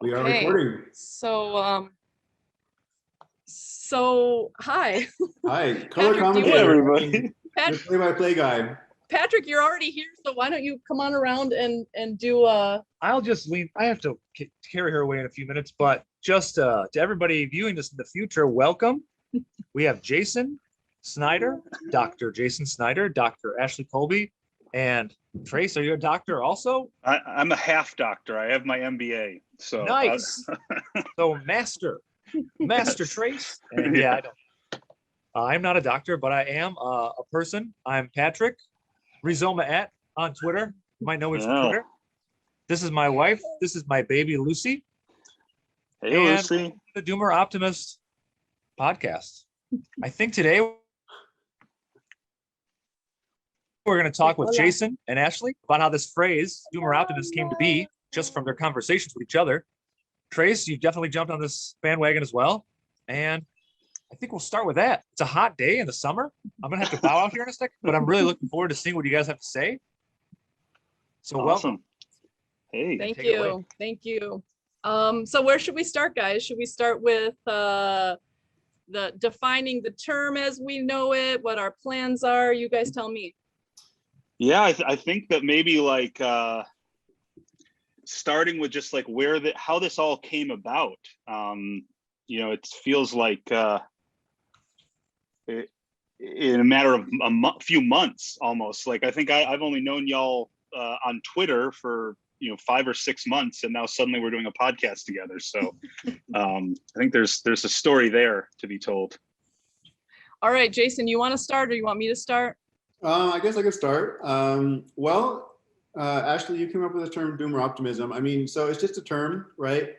We are Okay. recording. So hi. Hi, color Patrick, do you commentator. wanna- I mean, the Pat- play-by-play guy. Patrick, you're already here, so why don't you come on around and do I'll just leave. I have to carry her away in a few minutes, but just to everybody viewing this in the future, welcome. We have Jason Snyder, Dr. Jason Snyder, Dr. Ashley Colby, and Trace. Are you a doctor also? I'm a half doctor. I have my MBA. So nice. So master Trace. And yeah, I'm not a doctor, but I am a person. I'm Patrick Rizoma on Twitter. You might know me from Twitter. This is my wife. This is my baby Lucy. Hey, and Lucy. The Doomer Optimist podcast. I think today we're going to talk with Jason and Ashley about how this phrase Doomer Optimist came to be just from their conversations with each other. Trace, you've definitely jumped on this bandwagon as well. And I think we'll start with that. It's a hot day in the summer. I'm going to have to bow out here in a second, but I'm really looking forward to seeing what you guys have to say. So awesome. Welcome. Hey. Thank you. So where should we start, guys? Should we start with the defining the term as we know it, what our plans are? You guys tell me. Yeah, I think that maybe like starting with just like how this all came about. It feels like in a matter of few months almost. Like I think I've only known y'all on Twitter for 5 or 6 months, and now suddenly we're doing a podcast together. So I think there's a story there to be told. All right, Jason, you want to start or you want me to start? I guess I could start. Ashley, you came up with the term Doomer Optimism. I mean, so it's just a term, right?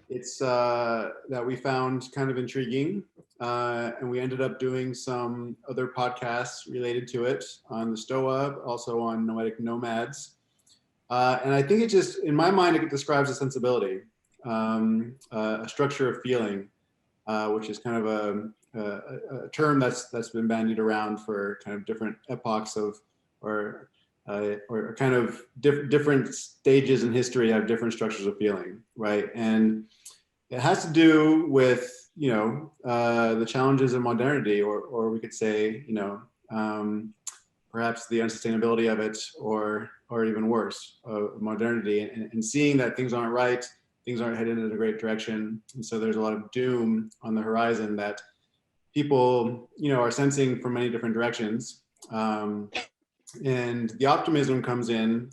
It's that we found kind of intriguing, and we ended up doing some other podcasts related to it on the Stoa, also on Noetic Nomads. And I think it just, in my mind, it describes a sensibility, a structure of feeling, which is kind of a term that's been bandied around for kind of different epochs or kind of different stages in history have different structures of feeling, right? And it has to do with the challenges of modernity, or we could say perhaps the unsustainability of it, or even worse, modernity, and seeing that things aren't right, things aren't headed in a great direction, and so there's a lot of doom on the horizon that people are sensing from many different directions. And the optimism comes in.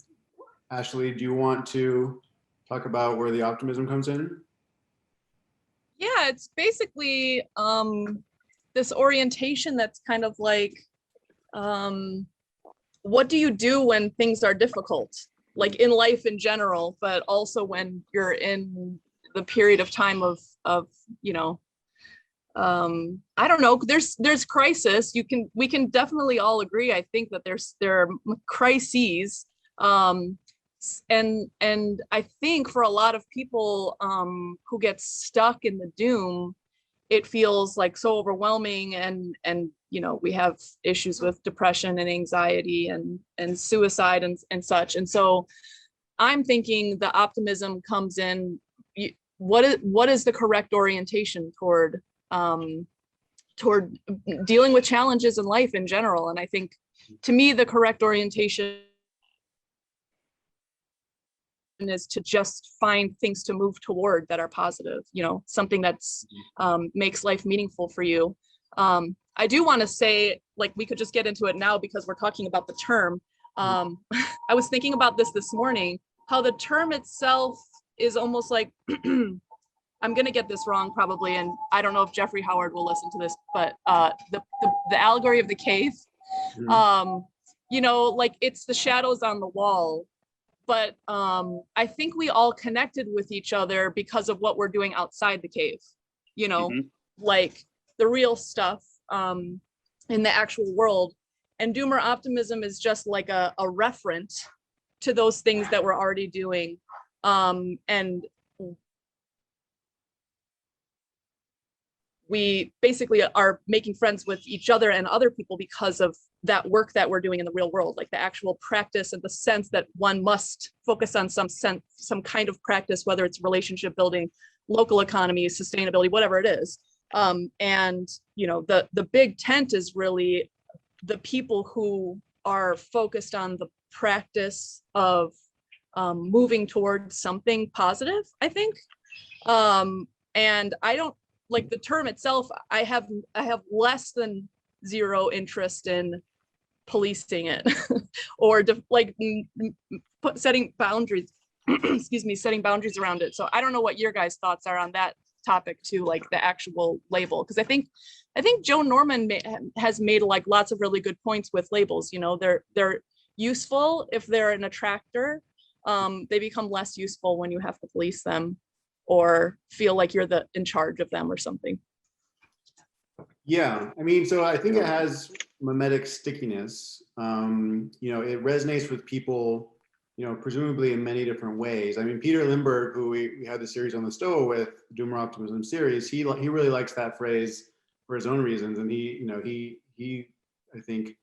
Ashley, do you want to talk about where the optimism comes in? Yeah, it's basically this orientation that's kind of like, what do you do when things are difficult? Like in life in general, but also when you're in the period of time of I don't know, there's crisis. We can definitely all agree, I think, that there are crises. And I think for a lot of people who get stuck in the doom, it feels like so overwhelming, and we have issues with depression and anxiety and suicide and such. And so I'm thinking the optimism comes in. What is the correct orientation toward dealing with challenges in life in general? And I think, to me, the correct orientation is to just find things to move toward that are positive, something that's makes life meaningful for you. I do want to say, like, we could just get into it now because we're talking about the term. I was thinking about this morning, how the term itself is almost like I'm going to get this wrong probably, and I don't know if Jeffrey Howard will listen to this, but the allegory of the cave, like it's the shadows on the wall, but I think we all connected with each other because of what we're doing outside the cave, like the real stuff in the actual world. And Doomer Optimism is just like a referent to those things that we're already doing. And we basically are making friends with each other and other people because of that work that we're doing in the real world, like the actual practice and the sense that one must focus on some kind of practice, whether it's relationship building, local economy, sustainability, whatever it is. And the big tent is really the people who are focused on the practice of moving towards something positive, I think. And I don't like the term itself. I have less than zero interest in policing it or setting boundaries, excuse me, setting boundaries around it. So I don't know what your guys' thoughts are on that topic too, like the actual label, because I think Joe Norman has made like lots of really good points with labels. They're useful if they're an attractor. They become less useful when you have to police them or feel like you're in charge of them or something. Yeah, I mean, so I think it has mimetic stickiness. It resonates with people, presumably in many different ways. I mean, Peter Lindbergh, who we had the series on the Stoa with, the Doomer Optimism series, he really likes that phrase for his own reasons, and he I think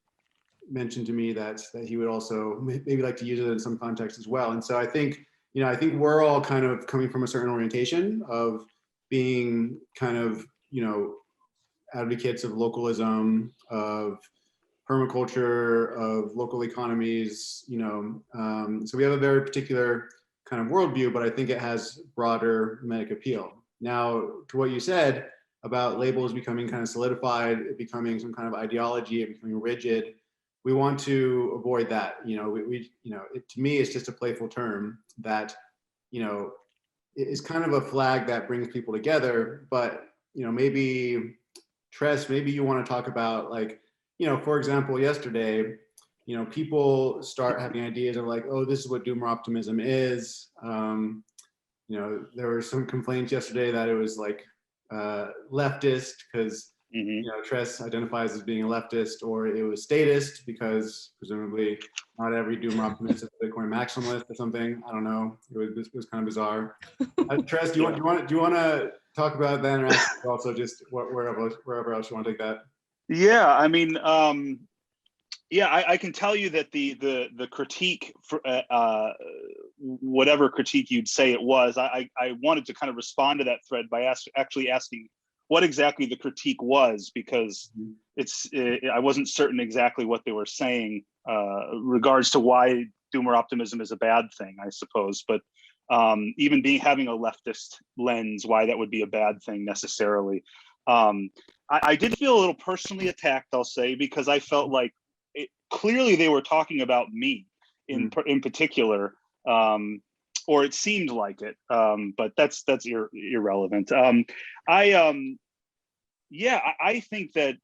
mentioned to me that he would also maybe like to use it in some context as well. And so I think we're all kind of coming from a certain orientation of being kind of advocates of localism, of permaculture, of local economies, so we have a very particular kind of worldview, but I think it has broader mimetic appeal. Now, to what you said about labels becoming kind of solidified, it becoming some kind of ideology, it becoming rigid, we want to avoid that. To me, it's just a playful term that, is kind of a flag that brings people together, but, maybe Tress, maybe you want to talk about, like, for example, yesterday, people start having ideas of like, oh, this is what Doomer Optimism is. There were some complaints yesterday that it was like leftist because, Tress identifies as being a leftist, or it was statist because presumably not every Doomer Optimist is a Bitcoin maximalist or something. I don't know. It was kind of bizarre. Tress, do you want to talk about that, or also just wherever else you want to take that? Yeah, I mean, I can tell you that the critique, for, whatever critique you'd say it was, I wanted to kind of respond to that thread by actually asking what exactly the critique was, because I wasn't certain exactly what they were saying regards to why Doomer Optimism is a bad thing, I suppose. But even having a leftist lens, why that would be a bad thing necessarily. I did feel a little personally attacked, I'll say, because I felt like clearly they were talking about me in particular, or it seemed like it, but that's irrelevant. I think that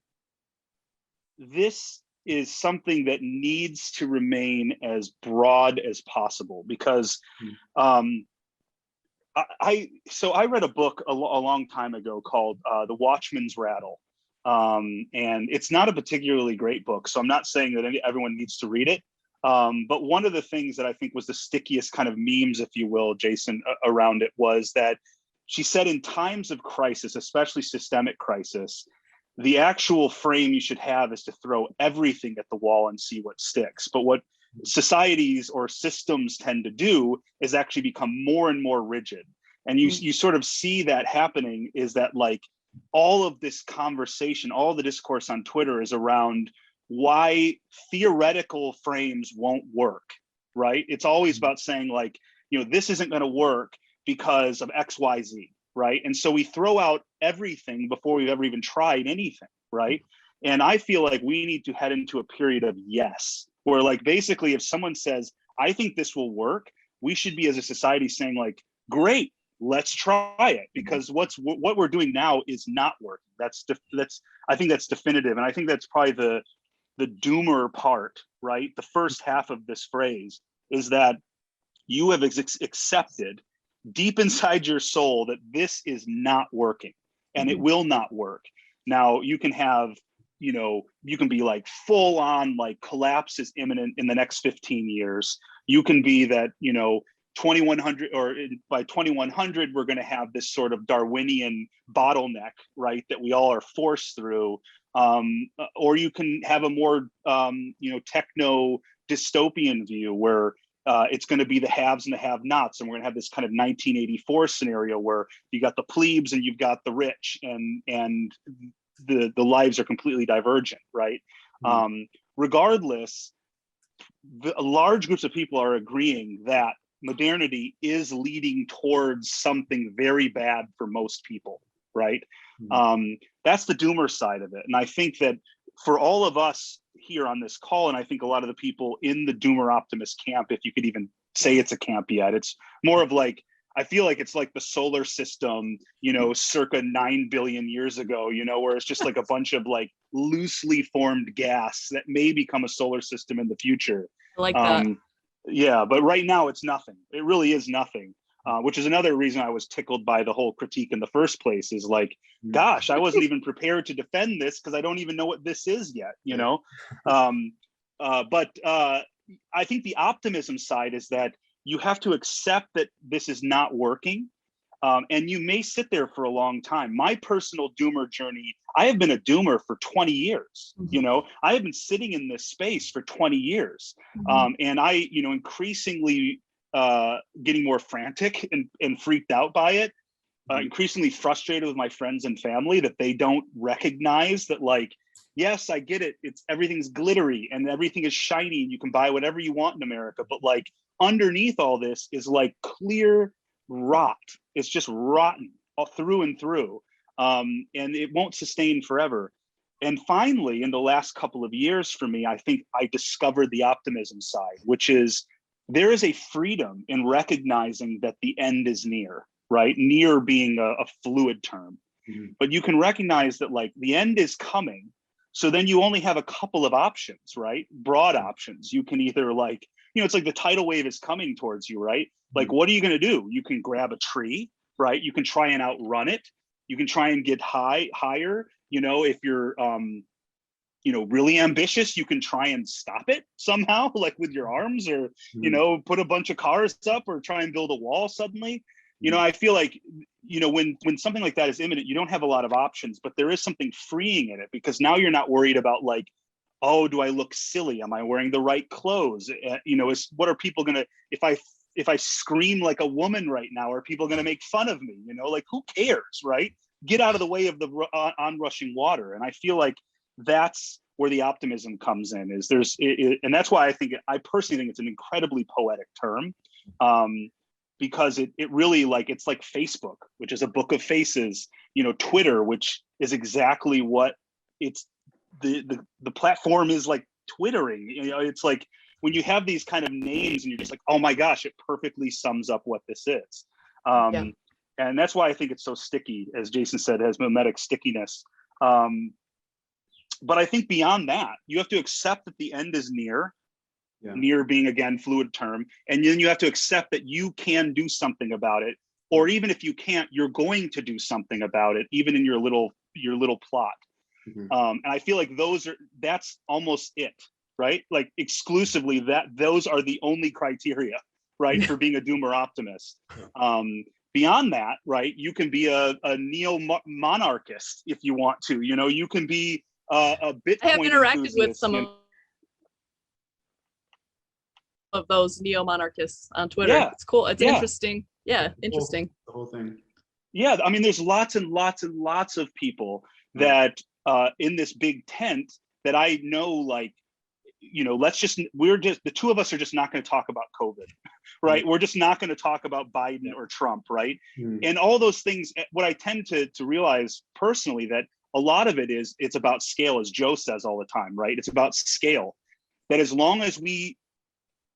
this is something that needs to remain as broad as possible, because I read a book a long time ago called The Watchman's Rattle, and it's not a particularly great book, so I'm not saying that everyone needs to read it, but one of the things that I think was the stickiest kind of memes, if you will, Jason, around it, was that she said in times of crisis, especially systemic crisis, the actual frame you should have is to throw everything at the wall and see what sticks. But what societies or systems tend to do is actually become more and more rigid. And you sort of see that happening, is that like all of this conversation, all the discourse on Twitter is around why theoretical frames won't work, right? It's always about saying like, this isn't going to work because of X, Y, Z, right? And so we throw out everything before we've ever even tried anything, right? And I feel like we need to head into a period of yes, where like basically if someone says, I think this will work, we should be as a society saying like, great, let's try it, because what we're doing now is not working. I think that's definitive. And I think that's probably the doomer part, right? The first half of this phrase is that you have accepted deep inside your soul that this is not working and it will not work. Now you can have, you can be like full on like collapse is imminent in the next 15 years. You can be that, 2100 or by 2100 we're going to have this sort of Darwinian bottleneck, right, that we all are forced through, or you can have a more techno dystopian view where it's going to be the haves and the have-nots, and we're going to have this kind of 1984 scenario where you got the plebes and you've got the rich, and the lives are completely divergent, right? Regardless, large groups of people are agreeing that modernity is leading towards something very bad for most people, right? That's the doomer side of it. And I think that for all of us here on this call, and I think a lot of the people in the doomer optimist camp, if you could even say it's a camp yet, it's more of like, I feel like it's like the solar system, circa 9 billion years ago, where it's just like a bunch of like loosely formed gas that may become a solar system in the future. I like that. Yeah, but right now it's nothing. It really is nothing, which is another reason I was tickled by the whole critique in the first place, is like, gosh, I wasn't even prepared to defend this because I don't even know what this is yet, But I think the optimism side is that you have to accept that this is not working. And you may sit there for a long time. My personal doomer journey, I have been a doomer for 20 years. I have been sitting in this space for 20 years. And I, increasingly getting more frantic and freaked out by it, increasingly frustrated with my friends and family that they don't recognize that, like, yes, I get it. Everything's glittery and everything is shiny and you can buy whatever you want in America. But like underneath all this is like clear rot. It's just rotten all through and through, and it won't sustain forever. And finally, in the last couple of years for me, I think I discovered the optimism side, which is there is a freedom in recognizing that the end is near, right? Near being a fluid term, but you can recognize that like the end is coming. So then you only have a couple of options, right? Broad options. You can either like, it's like the tidal wave is coming towards you, right? Like, what are you going to do? You can grab a tree, right? You can try and outrun it. You can try and get higher. If you're, really ambitious, you can try and stop it somehow, like with your arms, or, put a bunch of cars up or try and build a wall suddenly. I feel like, when something like that is imminent, you don't have a lot of options, but there is something freeing in it, because now you're not worried about like, oh, do I look silly? Am I wearing the right clothes? What are people gonna, if I scream like a woman right now, are people gonna make fun of me? Like, who cares, right? Get out of the way of the onrushing water. And I feel like that's where the optimism comes in, is and that's why I personally think it's an incredibly poetic term, because it really, like, it's like Facebook, which is a book of faces, Twitter, which is exactly what it's, the platform is like twittering. It's like when you have these kind of names and you're just like, oh my gosh, it perfectly sums up what this is. And that's why I think it's so sticky, as Jason said, it has mimetic stickiness. But I think beyond that, you have to accept that the end is near, near being, again, fluid term. And then you have to accept that you can do something about it. Or even if you can't, you're going to do something about it, even in your little plot. And I feel like that's almost it, right? Like exclusively those are the only criteria, right, for being a doomer optimist. Beyond that, right, you can be a neo-monarchist if you want to. You can be a Bitcoin I have interacted enthusiast, with some of those neo-monarchists on Twitter. It's cool. It's interesting. Interesting. The whole thing. Yeah, I mean, there's lots and lots and lots of people that in this big tent that I know, like, the two of us are just not going to talk about COVID, right? We're just not going to talk about Biden or Trump, right? And all those things, what I tend to realize personally, that a lot of it's about scale, as Joe says all the time, right? It's about scale. That as long as we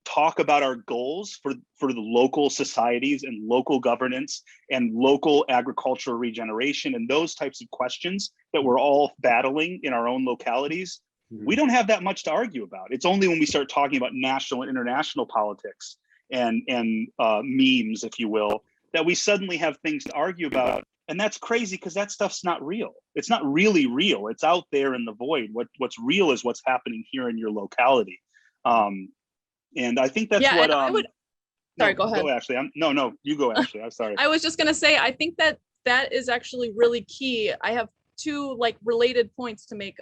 talk about our goals for the local societies and local governance and local agricultural regeneration and those types of questions that we're all battling in our own localities, we don't have that much to argue about. It's only when we start talking about national and international politics and memes, if you will, that we suddenly have things to argue about. And that's crazy, because that stuff's not real. It's not really real. It's out there in the void. What's real is what's happening here in your locality. And I think that's what Sorry, go ahead. Go, Ashley. No, you go, Ashley. I'm sorry. I was just going to say, I think that that is actually really key. I have two like related points to make.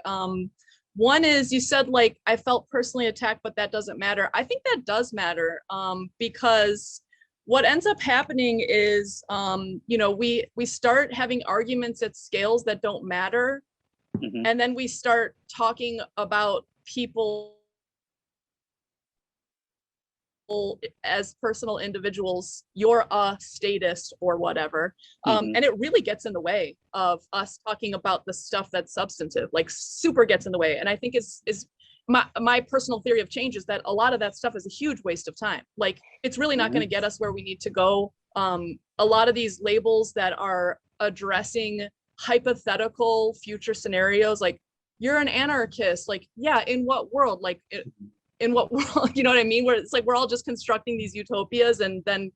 One is you said like, I felt personally attacked, but that doesn't matter. I think that does matter because what ends up happening is, you know, we start having arguments at scales that don't matter. Mhm. And then we start talking about people as personal individuals, you're a statist or whatever. Mhm. And it really gets in the way of us talking about the stuff that's substantive, like super gets in the way. And I think is my personal theory of change is that a lot of that stuff is a huge waste of time. Like it's really not going to get us where we need to go. A lot of these labels that are addressing hypothetical future scenarios, like you're an anarchist, like, yeah, in what world? Like in what world, you know what I mean? Where it's like, we're all just constructing these utopias and then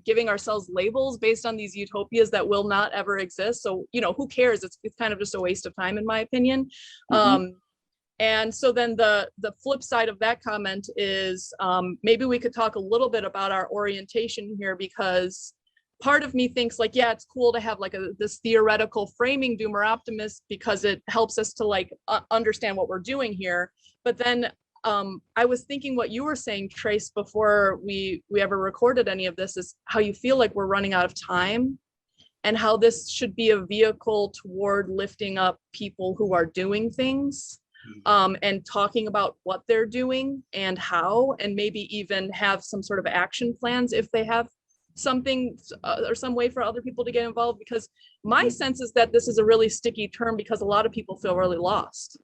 giving ourselves labels based on these utopias that will not ever exist. So, you know, who cares? It's kind of just a waste of time, in my opinion. And so then the flip side of that comment is maybe we could talk a little bit about our orientation here, because part of me thinks like, yeah, it's cool to have like this theoretical framing Doomer Optimist because it helps us to like understand what we're doing here. But then I was thinking what you were saying, Trace, before we ever recorded any of this, is how you feel like we're running out of time and how this should be a vehicle toward lifting up people who are doing things and talking about what they're doing and how, and maybe even have some sort of action plans if they have something or some way for other people to get involved. Because my sense is that this is a really sticky term because a lot of people feel really lost.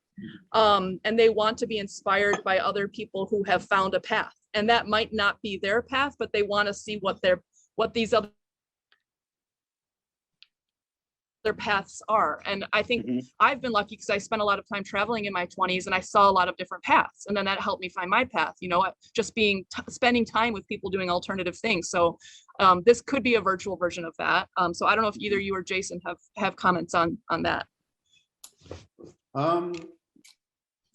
And they want to be inspired by other people who have found a path, and that might not be their path, but they want to see what these other paths are. And I think I've been lucky because I spent a lot of time traveling in my 20s and I saw a lot of different paths, and then that helped me find my path, you know, just spending time with people doing alternative things. So this could be a virtual version of that. So I don't know if either you or Jason have comments on that.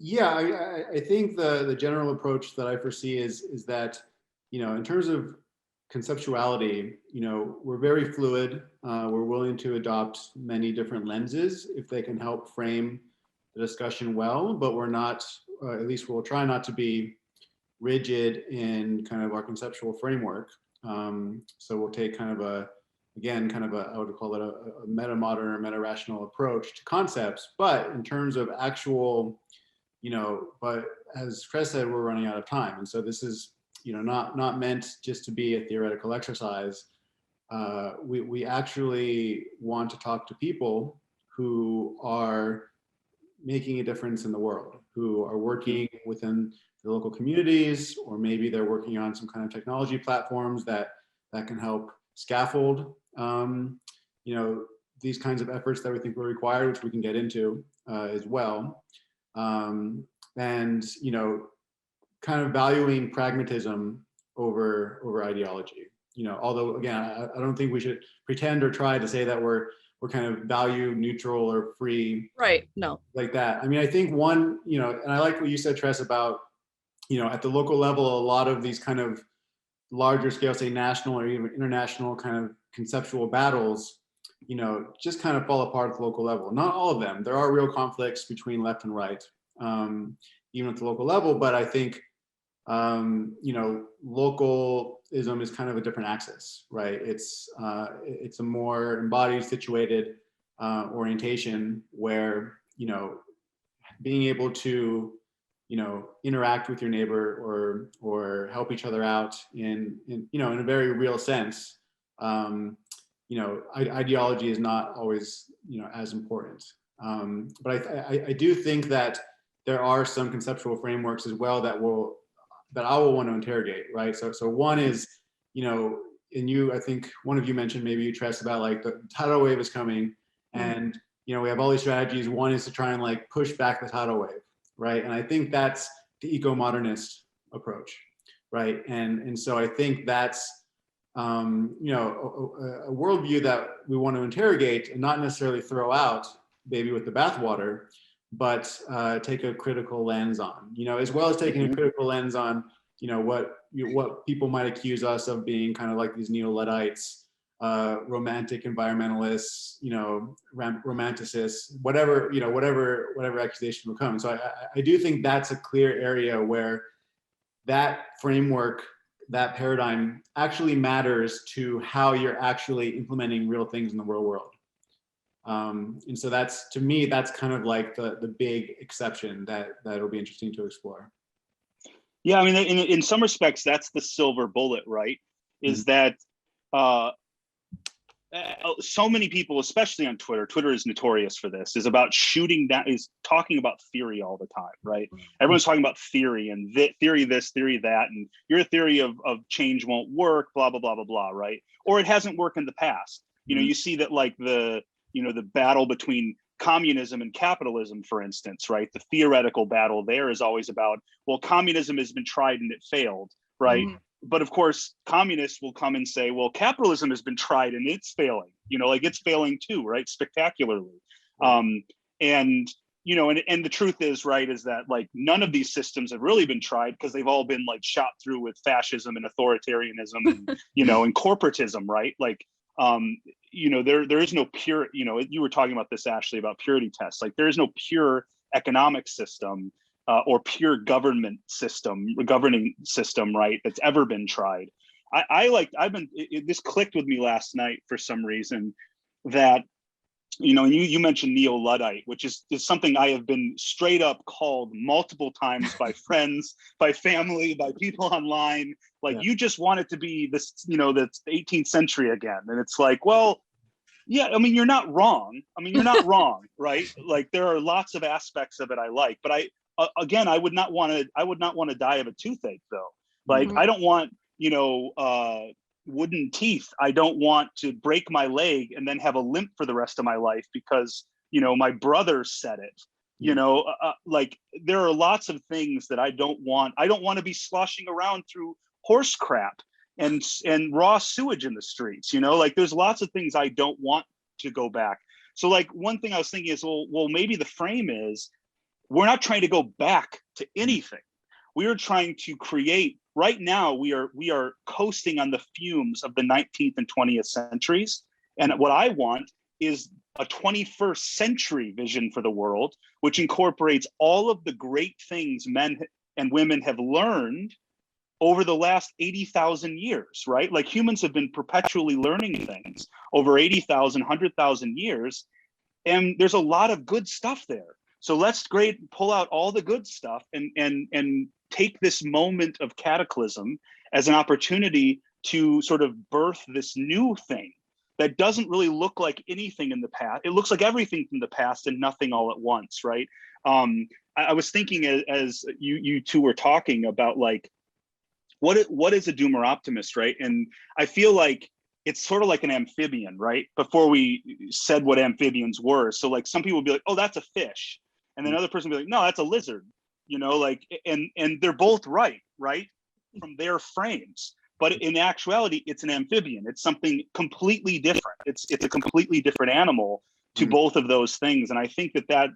Yeah, I think the general approach that I foresee is that, you know, in terms of conceptuality, you know, we're very fluid. We're willing to adopt many different lenses if they can help frame the discussion well, but we're not, at least we'll try not to be rigid in kind of our conceptual framework. So we'll take kind of I would call it a metamodern or meta-rational approach to concepts, but in terms of actual, you know, but as Chris said, we're running out of time. And so this is, you know, not meant just to be a theoretical exercise. We actually want to talk to people who are making a difference in the world, who are working within the local communities, or maybe they're working on some kind of technology platforms that can help scaffold, you know, these kinds of efforts that we think are required, which we can get into as well. And, you know, kind of valuing pragmatism over ideology. You know, although again, I don't think we should pretend or try to say that we're kind of value neutral or free. Right. No. Like that. I mean, I think one, you know, and I like what you said, Tress, about, you know, at the local level, a lot of these kind of larger scale, say national or even international kind of conceptual battles, you know, just kind of fall apart at the local level. Not all of them. There are real conflicts between left and right, even at the local level. But I think, you know, localism is kind of a different axis, right? It's a more embodied, situated orientation where, you know, being able to, you know, interact with your neighbor or help each other out in you know, in a very real sense. You know, ideology is not always, you know, as important. But I do think that there are some conceptual frameworks as well that I will want to interrogate, right? So one is, you know, and I think one of you mentioned, maybe you, Tress, about like the tidal wave is coming, and, you know, we have all these strategies. One is to try and like push back the tidal wave, right? And I think that's the eco-modernist approach, right? And so I think that's, you know, a worldview that we want to interrogate and not necessarily throw out, maybe with the bathwater, but take a critical lens on, you know, as well as taking a critical lens on what people might accuse us of being kind of like these neo-Luddites, romantic environmentalists, romanticists, whatever accusation will come. So I do think that's a clear area where that framework, that paradigm actually matters to how you're actually implementing real things in the real world. And so that's, to me, that's kind of like the big exception that'll be interesting to explore. Yeah, I mean, in some respects, that's the silver bullet, right? Is that so many people, especially on Twitter is notorious for this, is about shooting down, is talking about theory all the time, right? Everyone's talking about theory and theory this, theory that, and your theory of change won't work, blah, blah, blah, blah, blah, right? Or it hasn't worked in the past. You see that like the battle between communism and capitalism, for instance, right? The theoretical battle there is always about, well, communism has been tried and it failed, right? But of course, communists will come and say, well, capitalism has been tried and it's failing, like it's failing too, right? Spectacularly. And the truth is, right, is that like none of these systems have really been tried because they've all been like shot through with fascism and authoritarianism and, and corporatism, right? Like, there is no pure, you were talking about this, Ashley, about purity tests. Like there is no pure economic system or pure governing system, right, that's ever been tried. This clicked with me last night for some reason that, and you mentioned neo-Luddite, which is something I have been straight up called multiple times by friends, by family, by people online. Like, you just want it to be this, the 18th century again. And it's like, well, yeah, I mean, you're not wrong. Right? Like there are lots of aspects of it I like, but I would not want to die of a toothache though. Like I don't want, wooden teeth. I don't want to break my leg and then have a limp for the rest of my life because, my brother said it. Like there are lots of things that I don't want. I don't want to be sloshing around through horse crap and raw sewage in the streets. Like there's lots of things I don't want to go back. So like one thing I was thinking is, well, maybe the frame is we're not trying to go back to anything. We are trying to create. Right now, we are coasting on the fumes of the 19th and 20th centuries. And what I want is a 21st century vision for the world, which incorporates all of the great things men and women have learned over the last 80,000 years, right? Like humans have been perpetually learning things over 80,000, 100,000 years. And there's a lot of good stuff there. So let's pull out all the good stuff and take this moment of cataclysm as an opportunity to sort of birth this new thing that doesn't really look like anything in the past. It looks like everything from the past and nothing all at once, right? I was thinking as you two were talking about like, what is a Doomer optimist, right? And I feel like it's sort of like an amphibian, right? Before we said what amphibians were. So like some people would be like, oh, that's a fish. And then another person would be like, no, that's a lizard. And they're both right from their frames. But in actuality, it's an amphibian. It's something completely different. It's a completely different animal to both of those things. And I think that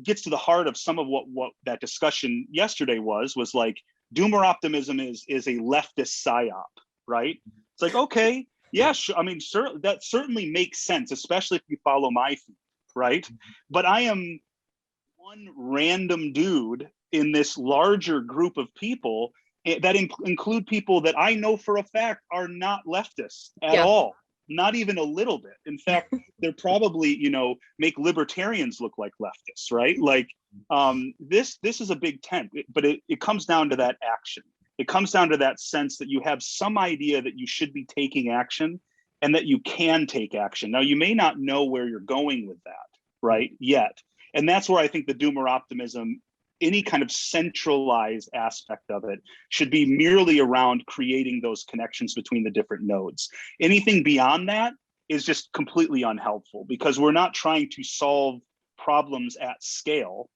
gets to the heart of some of what that discussion yesterday was like, Doomer optimism is a leftist psyop, right? It's like, okay, yeah, sure. I mean, that certainly makes sense, especially if you follow my feed, right? But I am one random dude in this larger group of people that include people that I know for a fact are not leftists at all, not even a little bit. In fact, they're probably, make libertarians look like leftists, right? Like this is a big tent, but it comes down to that action. It comes down to that sense that you have some idea that you should be taking action and that you can take action. Now, you may not know where you're going with that, right, yet. And that's where I think the Doomer optimism, any kind of centralized aspect of it, should be merely around creating those connections between the different nodes. Anything beyond that is just completely unhelpful because we're not trying to solve problems at scale,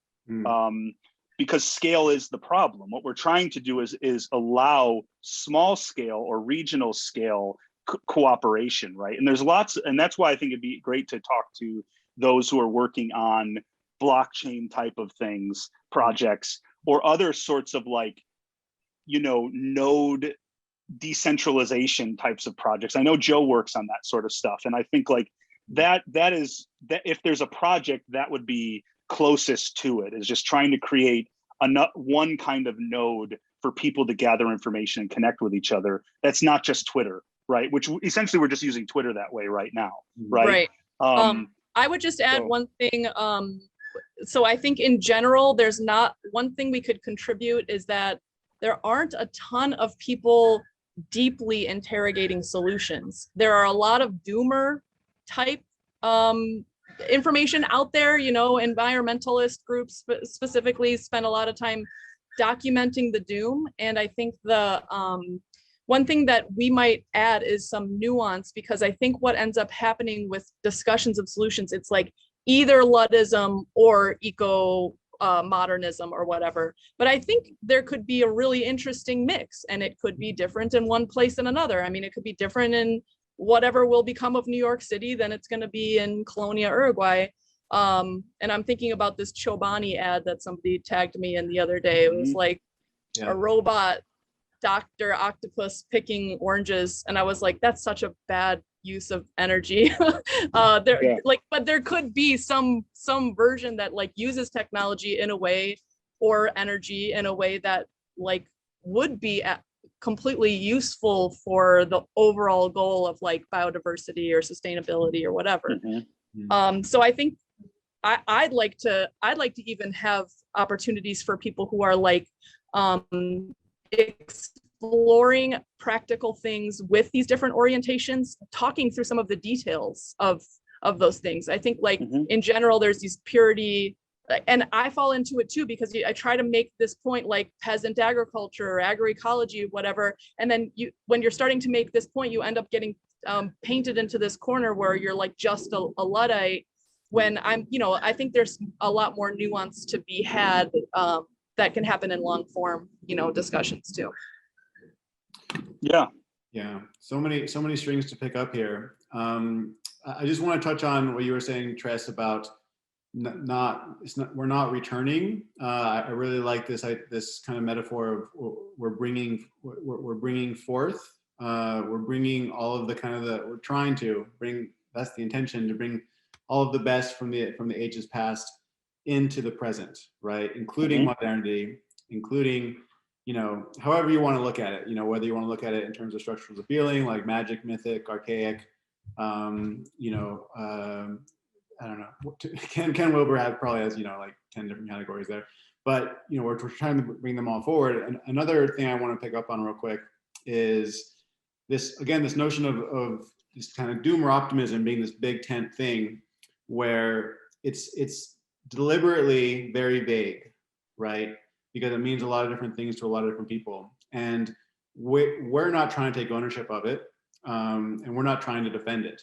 because scale is the problem. What we're trying to do is allow small scale or regional scale cooperation, right? And there's lots, and that's why I think it'd be great to talk to those who are working on blockchain type of things, projects, or other sorts of like node decentralization types of projects. I know Joe works on that sort of stuff, and I think like that if there's a project that would be closest to it, is just trying to create one kind of node for people to gather information and connect with each other. That's not just Twitter, right? Which essentially we're just using Twitter that way right now, right? I would just add one thing. So I think in general, there's not one thing we could contribute is that there aren't a ton of people deeply interrogating solutions. There are a lot of doomer type information out there, environmentalist groups specifically spend a lot of time documenting the doom. And I think the one thing that we might add is some nuance, because I think what ends up happening with discussions of solutions, it's like either Luddism or eco modernism or whatever. But I think there could be a really interesting mix, and it could be different in one place than another. I mean, it could be different in whatever will become of New York City than it's going to be in Colonia, Uruguay. And I'm thinking about this Chobani ad that somebody tagged me in the other day. It was like a robot Dr. Octopus picking oranges, and I was like, that's such a bad use of energy. But there could be some version that like uses technology in a way, or energy in a way that like would be completely useful for the overall goal of like biodiversity or sustainability or whatever. So I think I'd like to even have opportunities for people who are like exploring practical things with these different orientations, talking through some of the details of those things. I think like in general, there's these purity, and I fall into it too, because I try to make this point like peasant agriculture or agroecology, whatever. And then when you're starting to make this point, you end up getting painted into this corner where you're like just a Luddite, when I think there's a lot more nuance to be had that can happen in long form, discussions too. Yeah. So many strings to pick up here. I just want to touch on what you were saying, Tress, about we're not returning. I really like this kind of metaphor of we're bringing forth. We're bringing all of we're trying to bring. That's the intention, to bring all of the best from the ages past into the present, right? Including modernity, including, however you want to look at it, whether you want to look at it in terms of structures of feeling, like magic, mythic, archaic, I don't know. Ken Wilber probably has, like 10 different categories there, but, we're trying to bring them all forward. And another thing I want to pick up on real quick is this notion of this kind of doomer optimism being this big tent thing where it's deliberately very vague, right? Because it means a lot of different things to a lot of different people. And we're not trying to take ownership of it. And we're not trying to defend it,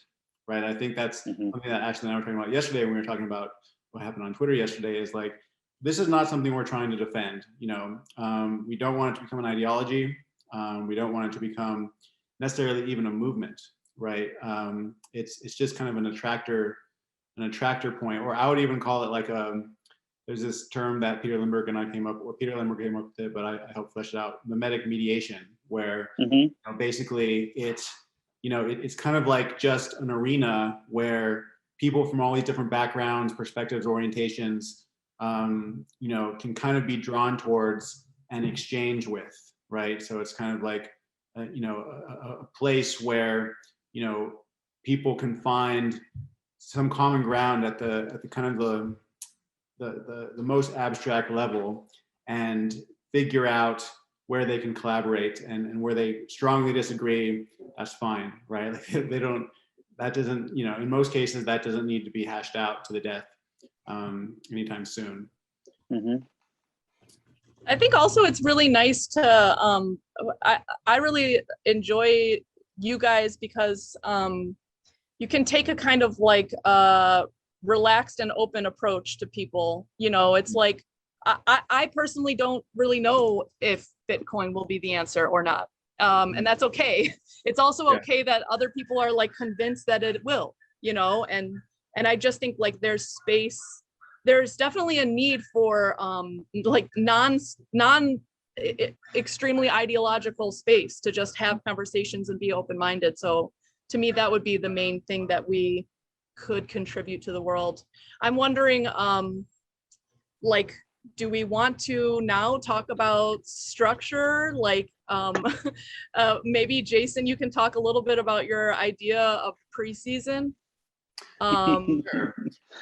right? I think that's something that Ashley and I were talking about yesterday when we were talking about what happened on Twitter yesterday, is like, this is not something we're trying to defend. We don't want it to become an ideology. We don't want it to become necessarily even a movement, right? It's just kind of an attractor point, or I would even call it like there's this term that Peter Limburg came up with it, but I helped flesh it out, mimetic mediation, where basically it's kind of like just an arena where people from all these different backgrounds, perspectives, orientations, can kind of be drawn towards and exchange with, right? So it's kind of like, a place where, people can find some common ground at the kind of the most abstract level, and figure out where they can collaborate, and where they strongly disagree, that's fine, right? Like that doesn't, in most cases, that doesn't need to be hashed out to the death anytime soon. I think also it's really nice to, I really enjoy you guys because you can take a kind of like relaxed and open approach to people. It's like, I personally don't really know if Bitcoin will be the answer or not. And that's okay. It's also okay that other people are like convinced that it will, and I just think like there's space. There's definitely a need for like non extremely ideological space to just have conversations and be open-minded. So to me, that would be the main thing that we could contribute to the world. I'm wondering, like, do we want to now talk about structure? Like, maybe Jason, you can talk a little bit about your idea of preseason. Sure.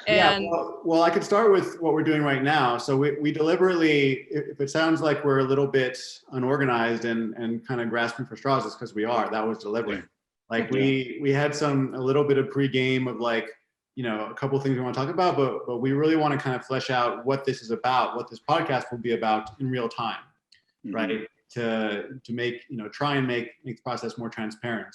And well, I could start with what we're doing right now. So we deliberately, if it sounds like we're a little bit unorganized and kind of grasping for straws, it's because we are. That was deliberate. Like we had a little bit of pregame of like, you know, a couple of things we want to talk about, but we really want to kind of flesh out what this is about, what this podcast will be about in real time, right? To make, you know, try and make the process more transparent.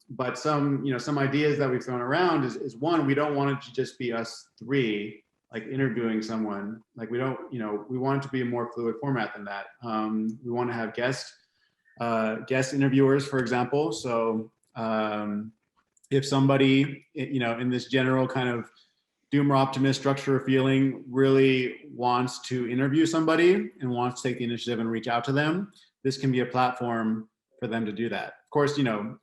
But some ideas that we've thrown around is one, we don't want it to just be us three, like interviewing someone. Like we don't, you know, we want it to be a more fluid format than that. We want to have guest interviewers, for example. So if somebody, you know, in this general kind of Doomer optimist structure of feeling really wants to interview somebody and wants to take the initiative and reach out to them, this can be a platform for them to do that. Of course, you know,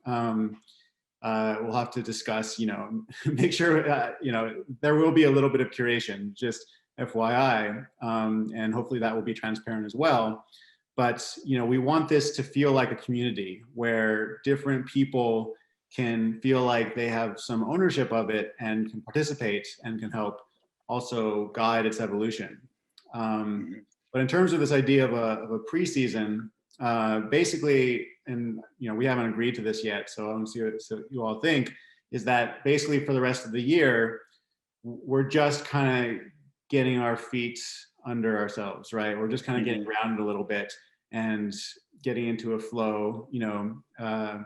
we'll have to discuss, you know, make sure, you know, there will be a little bit of curation, just FYI, and hopefully that will be transparent as well. But, you know, we want this to feel like a community where different people can feel like they have some ownership of it and can participate and can help also guide its evolution. But in terms of this idea of a preseason, basically, and you know, we haven't agreed to this yet, so I want to see what you all think, is that basically for the rest of the year, we're just kind of getting our feet under ourselves, right? We're just kind of getting grounded a little bit and getting into a flow, you know,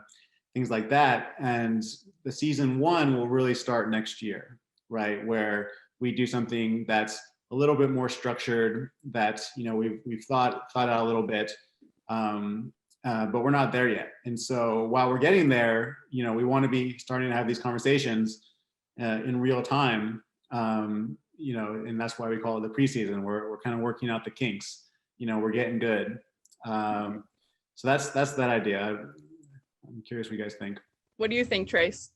things like that. And the season one will really start next year, right? Where we do something that's a little bit more structured, that, you know, we've thought out a little bit, but we're not there yet. And so while we're getting there, you know, we want to be starting to have these conversations in real time, you know, and that's why we call it the preseason. We're kind of working out the kinks, you know, we're getting good. So that's that idea. I'm curious what you guys think. what do you think, Trace?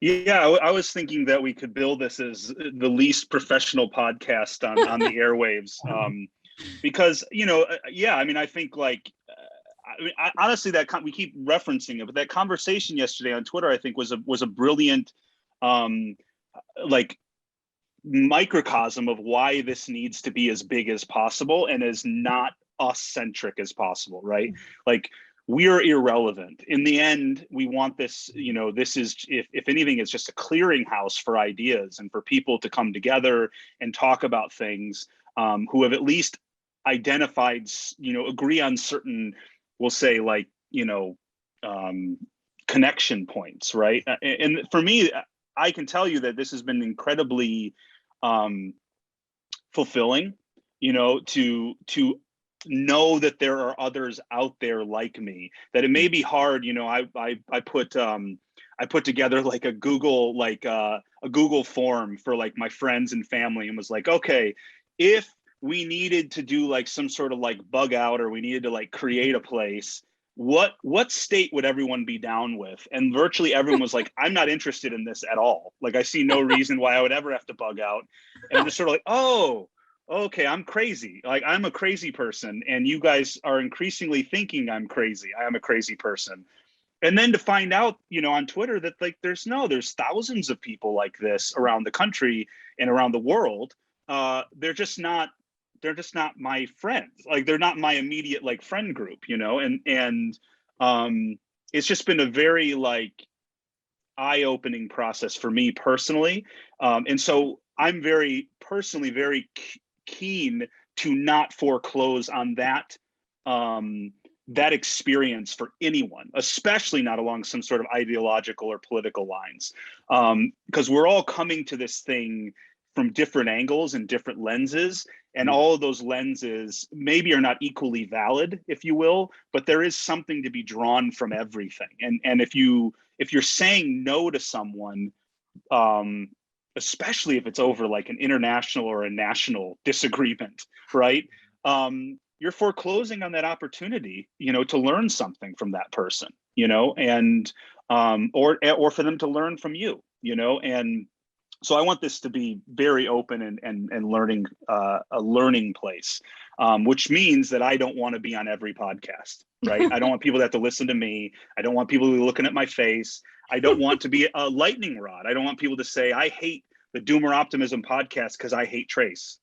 Yeah, I was thinking that we could build this as the least professional podcast on the airwaves, because, you know, yeah, I mean, I think like, honestly, that we keep referencing it, but that conversation yesterday on Twitter, I think was a brilliant, like, microcosm of why this needs to be as big as possible and as not us-centric as possible, right? Like, we're irrelevant. In the end, we want this, you know, this is, if anything, it's just a clearinghouse for ideas and for people to come together and talk about things, who have at least identified, you know, agree on certain, we'll say, like, you know, connection points, right? And for me, I can tell you that this has been incredibly fulfilling, you know, to know that there are others out there like me, that it may be hard, you know, I put together like a Google, like a Google form for like my friends and family, and was like, okay, if we needed to do like some sort of like bug out, or we needed to like create a place, what state would everyone be down with? And virtually everyone was like, I'm not interested in this at all. Like, I see no reason why I would ever have to bug out. And I'm just sort of like, oh, okay, I'm crazy. Like, I'm a crazy person, and you guys are increasingly thinking I'm crazy. I am a crazy person. And then to find out, you know, on Twitter that like there's thousands of people like this around the country and around the world. They're just not my friends. Like, they're not my immediate like friend group, you know, and it's just been a very like eye-opening process for me personally. And so I'm very personally very keen to not foreclose on that that experience for anyone, especially not along some sort of ideological or political lines, because we're all coming to this thing from different angles and different lenses, and all of those lenses maybe are not equally valid, if you will, but there is something to be drawn from everything. And if you're saying no to someone, especially if it's over like an international or a national disagreement, right? you're foreclosing on that opportunity, to learn something from that person, and or for them to learn from you, and so I want this to be very open and learning, a learning place, which means that I don't want to be on every podcast, right? I don't want people to have to listen to me. I don't want people to be looking at my face. I don't want to be a lightning rod. I don't want people to say, I hate the Doomer Optimism podcast because I hate Trace.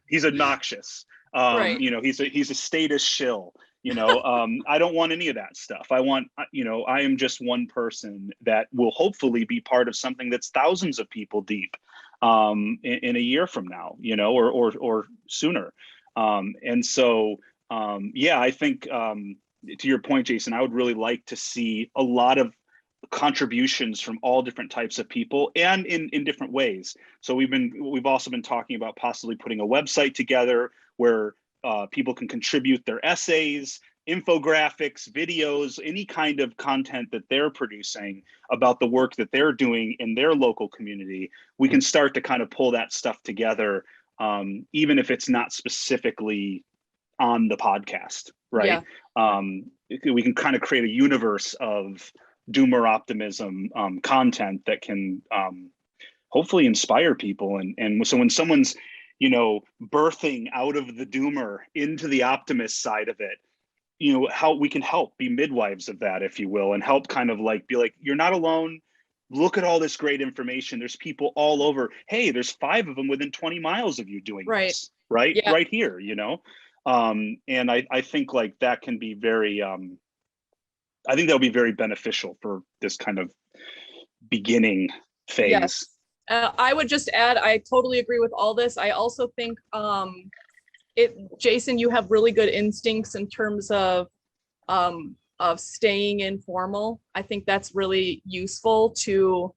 He's obnoxious. Right. He's a status shill. I don't want any of that stuff. I want, I am just one person that will hopefully be part of something that's thousands of people deep in a year from now, or sooner. And so, I think to your point, Jason, I would really like to see a lot of contributions from all different types of people and in different ways. So we've also been talking about possibly putting a website together where people can contribute their essays, infographics, videos, any kind of content that they're producing about the work that they're doing in their local community. We can start to kind of pull that stuff together, even if it's not specifically on the podcast, right? Yeah. We can kind of create a universe of Doomer Optimism content that can hopefully inspire people. And so when someone's, birthing out of the doomer into the optimist side of it, how we can help be midwives of that, if you will, and help kind of be like, you're not alone. Look at all this great information. There's people all over. Hey, there's 5 of them within 20 miles of you doing this, right? Yeah. Right here, and I think that can be very, I think that'll be very beneficial for this kind of beginning phase. Yes. I would just add, I totally agree with all this. I also think, Jason, you have really good instincts in terms of staying informal. I think that's really useful to,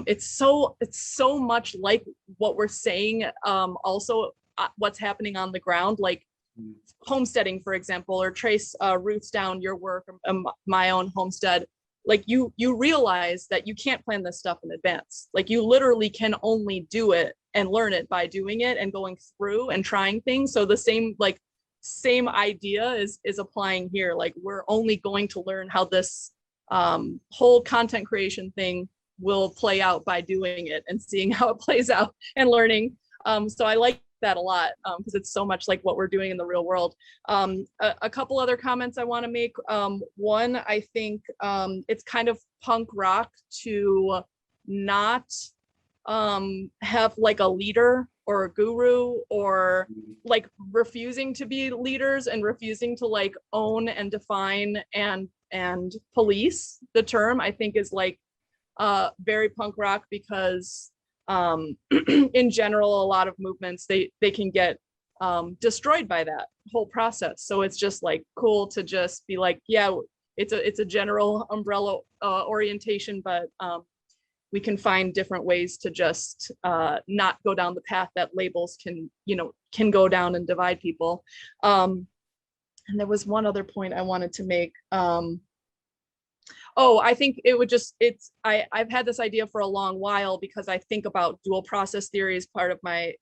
it's so much like what we're saying. Also, what's happening on the ground, like homesteading, for example, or Trace roots down your work, my own homestead. Like you realize that you can't plan this stuff in advance. Like you literally can only do it and learn it by doing it and going through and trying things. So the same idea is applying here. Like we're only going to learn how this whole content creation thing will play out by doing it and seeing how it plays out and learning. So I like that a lot because it's so much like what we're doing in the real world. A couple other comments I want to make. One, I think it's kind of punk rock to not have like a leader or a guru, or like refusing to be leaders and refusing to like own and define and police the term. I think is like very punk rock, because in general, a lot of movements, they can get destroyed by that whole process. So it's just like cool to just be like, yeah, it's a general umbrella orientation, but we can find different ways to just not go down the path that labels can go down and divide people. And there was one other point I wanted to make. I think it would just, I've had this idea for a long while because I think about dual process theory as part of my,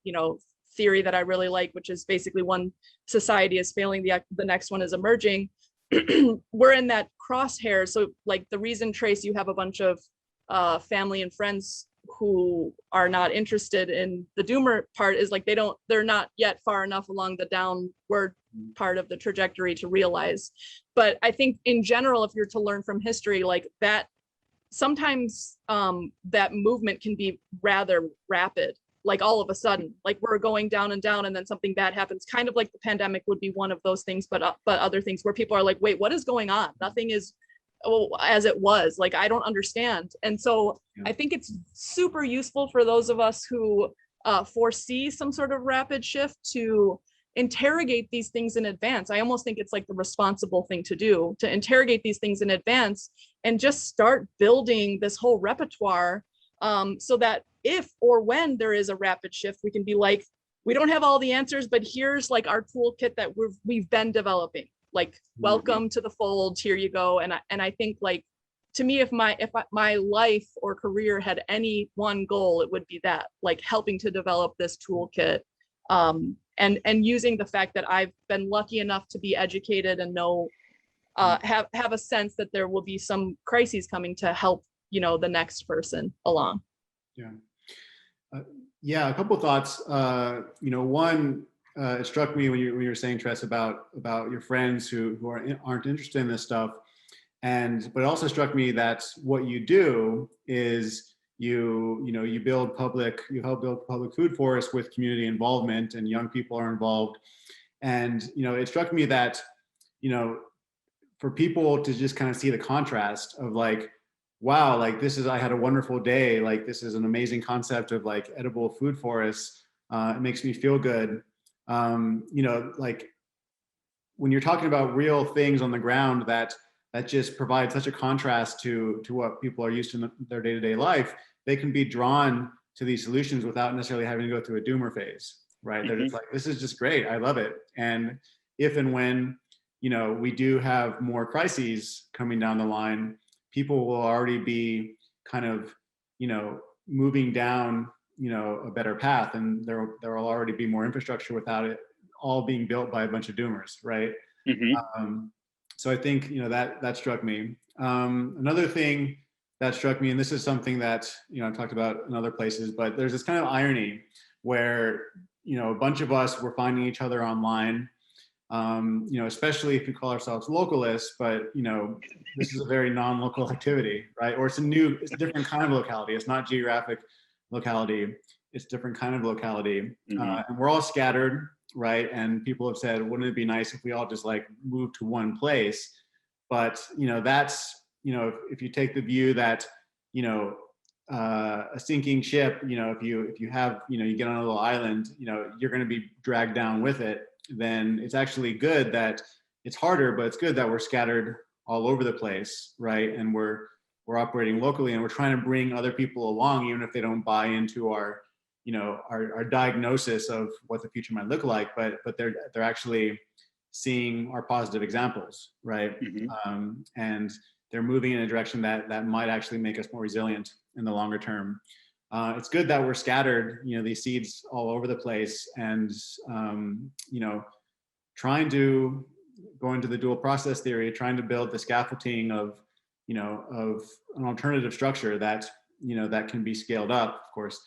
theory that I really like, which is basically one society is failing, the next one is emerging. We're in that crosshair. So like the reason, Trace, you have a bunch of family and friends who are not interested in the doomer part is like they're not yet far enough along the downward part of the trajectory to realize. But I think in general, if you're to learn from history, like that, sometimes that movement can be rather rapid, like all of a sudden, like we're going down and down and then something bad happens, kind of like the pandemic would be one of those things, but other things where people are like, wait, what is going on? Nothing is as it was, like I don't understand. And so I think it's super useful for those of us who foresee some sort of rapid shift to interrogate these things in advance. I almost think it's like the responsible thing to do, to interrogate these things in advance and just start building this whole repertoire, so that if or when there is a rapid shift, we can be like, we don't have all the answers, but here's like our toolkit that we've been developing. Like, welcome to the fold, here you go. And I think, like, to me, if my life or career had any one goal, it would be that, like helping to develop this toolkit and using the fact that I've been lucky enough to be educated and know, have a sense that there will be some crises coming to help, the next person along. Yeah. Yeah, a couple of thoughts. One, it struck me when you were saying, Tress, about your friends who aren't interested in this stuff, but it also struck me that what you do is you help build public food forests with community involvement, and young people are involved. And it struck me that for people to just kind of see the contrast of like, wow, like I had a wonderful day. Like this is an amazing concept of like edible food forests. It makes me feel good. Like when you're talking about real things on the ground that just provide such a contrast to what people are used to in their day-to-day life, they can be drawn to these solutions without necessarily having to go through a doomer phase, right? They're just like, this is just great. I love it. And if and when, we do have more crises coming down the line, people will already be kind of, moving down, a better path, and there will already be more infrastructure without it all being built by a bunch of doomers, right? So I think, that struck me. Another thing that struck me, and this is something that, I've talked about in other places, but there's this kind of irony where, a bunch of us were finding each other online, especially if we call ourselves localists, but, this is a very non-local activity, right? Or it's a different kind of locality. It's not geographic locality. It's a different kind of locality. And we're all scattered, right? And people have said, wouldn't it be nice if we all just like move to one place? But, that's, if you take the view that, a sinking ship, if you have, you get on a little island, you're going to be dragged down with it, then it's actually good that it's harder, but it's good that we're scattered all over the place, right? And we're operating locally, and we're trying to bring other people along, even if they don't buy into our diagnosis of what the future might look like, but they're actually seeing our positive examples, right? And they're moving in a direction that might actually make us more resilient in the longer term. It's good that we're scattered, these seeds all over the place, and trying to go into the dual process theory, trying to build the scaffolding of an alternative structure that that can be scaled up, of course,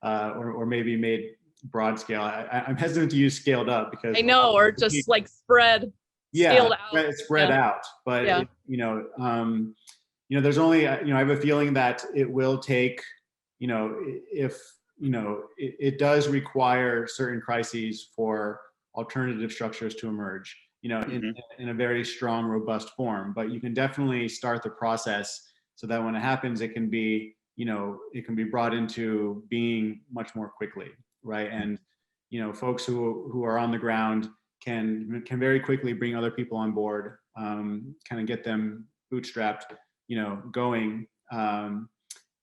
or maybe made broad scale. I'm hesitant to use scaled up because I know, or just like spread. Scaled out. Spread out. But there's only I have a feeling that it will take, if it does require certain crises for alternative structures to emerge, in a very strong, robust form. But you can definitely start the process so that when it happens, it can be, it can be brought into being much more quickly, right? And folks who are on the ground can very quickly bring other people on board, kind of get them bootstrapped, going.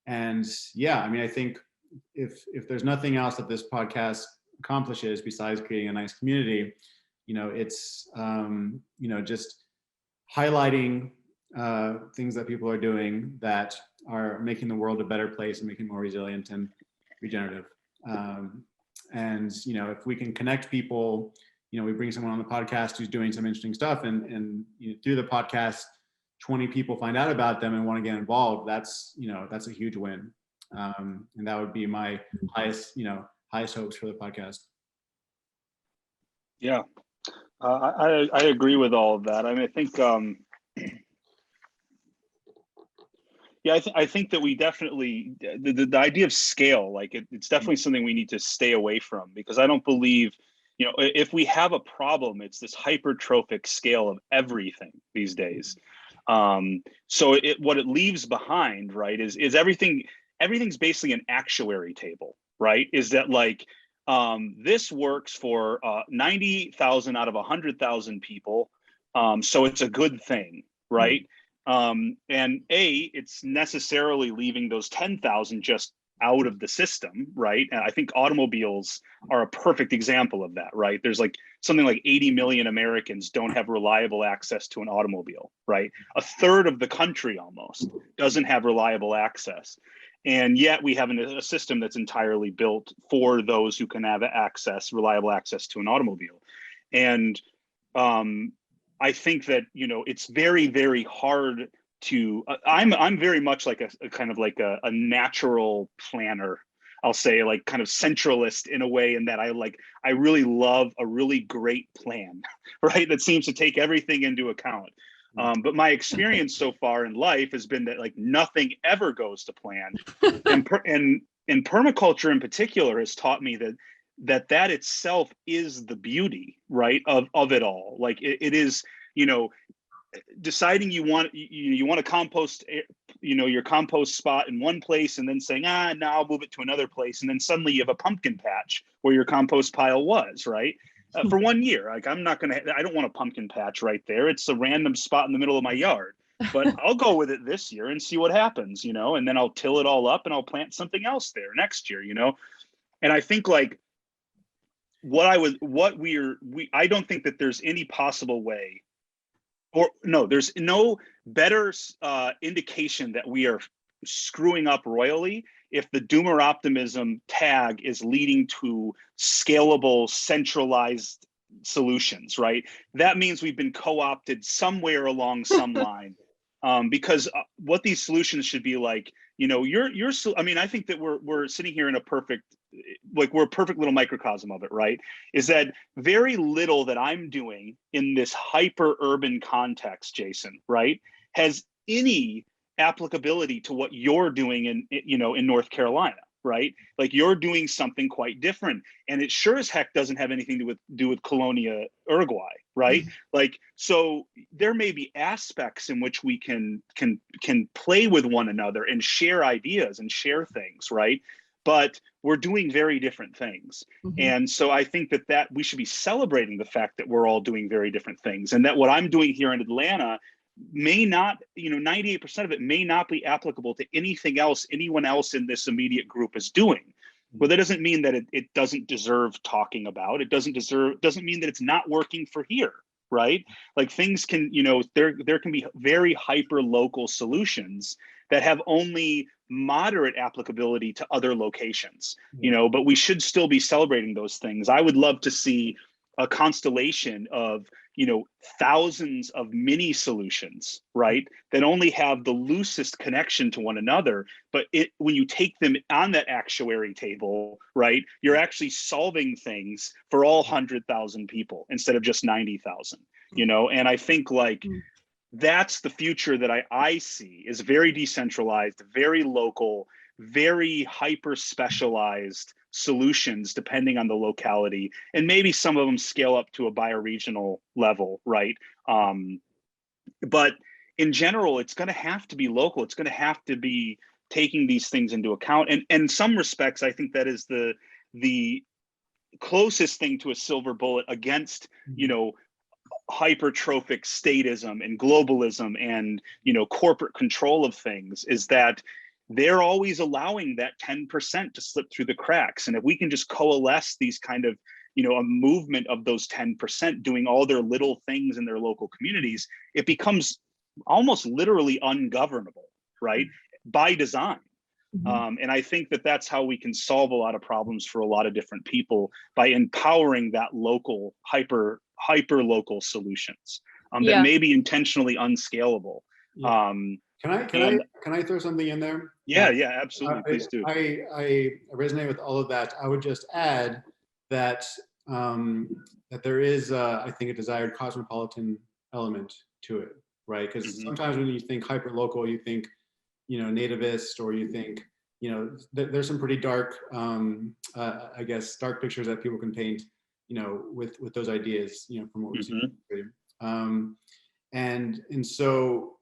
And yeah, I mean, I think if there's nothing else that this podcast accomplishes besides creating a nice community, it's just highlighting things that people are doing that are making the world a better place and making it more resilient and regenerative. And if we can connect people, we bring someone on the podcast who's doing some interesting stuff, and through the podcast, 20 people find out about them and want to get involved. That's a huge win. And that would be my highest hopes for the podcast. Yeah, I agree with all of that. I mean, I think, I think that we definitely, the idea of scale, like it's definitely something we need to stay away from, because I don't believe, if we have a problem, it's this hypertrophic scale of everything these days. So what it leaves behind, right, is everything's basically an actuary table, right? Is that like, this works for 90,000 out of 100,000 people, so it's a good thing, right? And it's necessarily leaving those 10,000 just out of the system, right? And I think automobiles are a perfect example of that, right? There's like something like 80 million Americans don't have reliable access to an automobile, right? A third of the country almost doesn't have reliable access. And yet we have a system that's entirely built for those who can have reliable access to an automobile. And I think that, you know, it's very, very hard to, I'm very much like a kind of like a natural planner. I'll say, like, kind of centralist in a way, in that I really love a really great plan, right? That seems to take everything into account. But my experience so far in life has been that, like, nothing ever goes to plan. and permaculture in particular has taught me that itself is the beauty, right, of it all. Like, it is, you know, deciding you want to compost, you know, your compost spot in one place, and then saying, now I'll move it to another place, and then suddenly you have a pumpkin patch where your compost pile was, right? For 1 year. Like, I don't want a pumpkin patch right there. It's a random spot in the middle of my yard, but I'll go with it this year and see what happens, you know, and then I'll till it all up and I'll plant something else there next year, you know. And I think, like, I don't think that there's any possible way, or no, there's no better indication that we are screwing up royally if the Doomer Optimism tag is leading to scalable, centralized solutions, right? That means we've been co-opted somewhere along some line, because what these solutions should be like, you know, I mean, I think that we're sitting here in we're a perfect little microcosm of it, right? Is that very little that I'm doing in this hyper urban context, Jason, right, has any applicability to what you're doing in North Carolina, right? Like, you're doing something quite different, and it sure as heck doesn't have anything to do with Colonia, Uruguay, right? Mm-hmm. Like, so there may be aspects in which we can play with one another and share ideas and share things, right? But we're doing very different things. Mm-hmm. And so I think that we should be celebrating the fact that we're all doing very different things, and that what I'm doing here in Atlanta may not, 98% of it may not be applicable to anything else anyone else in this immediate group is doing. But that doesn't mean that it doesn't deserve talking about. It doesn't mean that it's not working for here, right? Like, things can, there can be very hyper local solutions that have only moderate applicability to other locations, but we should still be celebrating those things. I would love to see a constellation of, thousands of mini solutions, right, that only have the loosest connection to one another. But when you take them on that actuary table, right, you're actually solving things for all 100,000 people instead of just 90,000, and I think, like, that's the future that I see, is very decentralized, very local, very hyper specialized solutions depending on the locality, and maybe some of them scale up to a bioregional level, right? But in general, it's going to have to be local. It's going to have to be taking these things into account. And in some respects, I think that is the closest thing to a silver bullet against, hypertrophic statism and globalism and, corporate control of things, is that they're always allowing that 10% to slip through the cracks. And if we can just coalesce these kind of, a movement of those 10% doing all their little things in their local communities, it becomes almost literally ungovernable, right? By design. Mm-hmm. And I think that that's how we can solve a lot of problems for a lot of different people, by empowering that local, hyper local solutions that may be intentionally unscalable. Yeah. Can I throw something in there? Yeah, absolutely. Please do. I resonate with all of that. I would just add that that there is, I think, a desired cosmopolitan element to it, right? Because sometimes when you think hyper local, you think, nativist, or you think, there's some pretty dark, I guess, dark pictures that people can paint, with those ideas, from what we've seen. And so,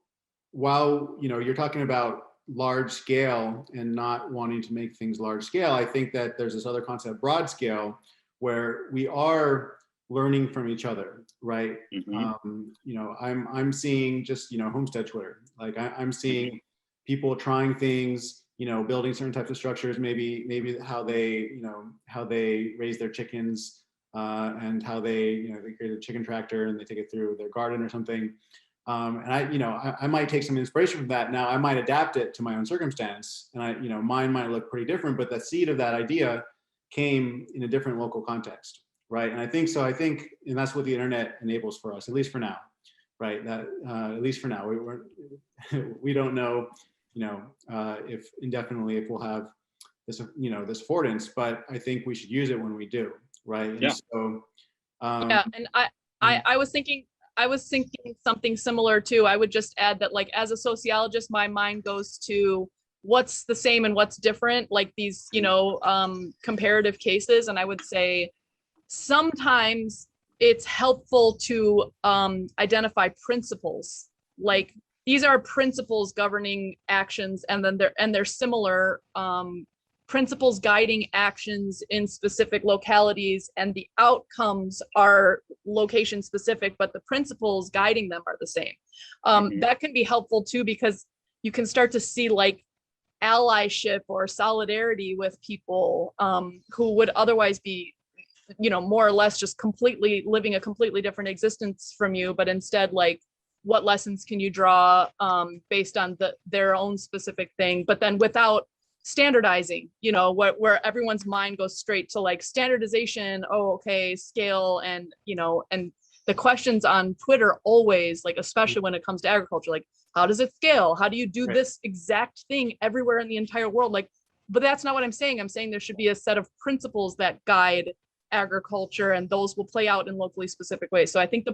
while you're talking about large scale and not wanting to make things large scale, I think that there's this other concept, broad scale, where we are learning from each other, right? I'm seeing just homestead Twitter, like I'm seeing people trying things, building certain types of structures, maybe how they raise their chickens, and how they create a chicken tractor and they take it through their garden or something. And I might take some inspiration from that. Now I might adapt it to my own circumstance, and mine might look pretty different, but the seed of that idea came in a different local context, right? And I think, and that's what the internet enables for us, at least for now, right? That at least for now, we don't know, if indefinitely if we'll have this, this affordance, but I think we should use it when we do, right? Yeah. And so, yeah, and I was thinking something similar too. I would just add that, like, as a sociologist, my mind goes to what's the same and what's different, like these, comparative cases. And I would say sometimes it's helpful to identify principles. Like, these are principles governing actions, and then they're similar principles guiding actions in specific localities, and the outcomes are location specific, but the principles guiding them are the same. That can be helpful too, because you can start to see like allyship or solidarity with people who would otherwise be, more or less just completely living a completely different existence from you, but instead, like, what lessons can you draw based on their own specific thing, but then without standardizing, where everyone's mind goes straight to like standardization, scale, and and the questions on Twitter always, like, especially when it comes to agriculture, like, how does it scale? How do you do this exact thing everywhere in the entire world? Like, but that's not what I'm saying. I'm saying there should be a set of principles that guide agriculture, and those will play out in locally specific ways. So I think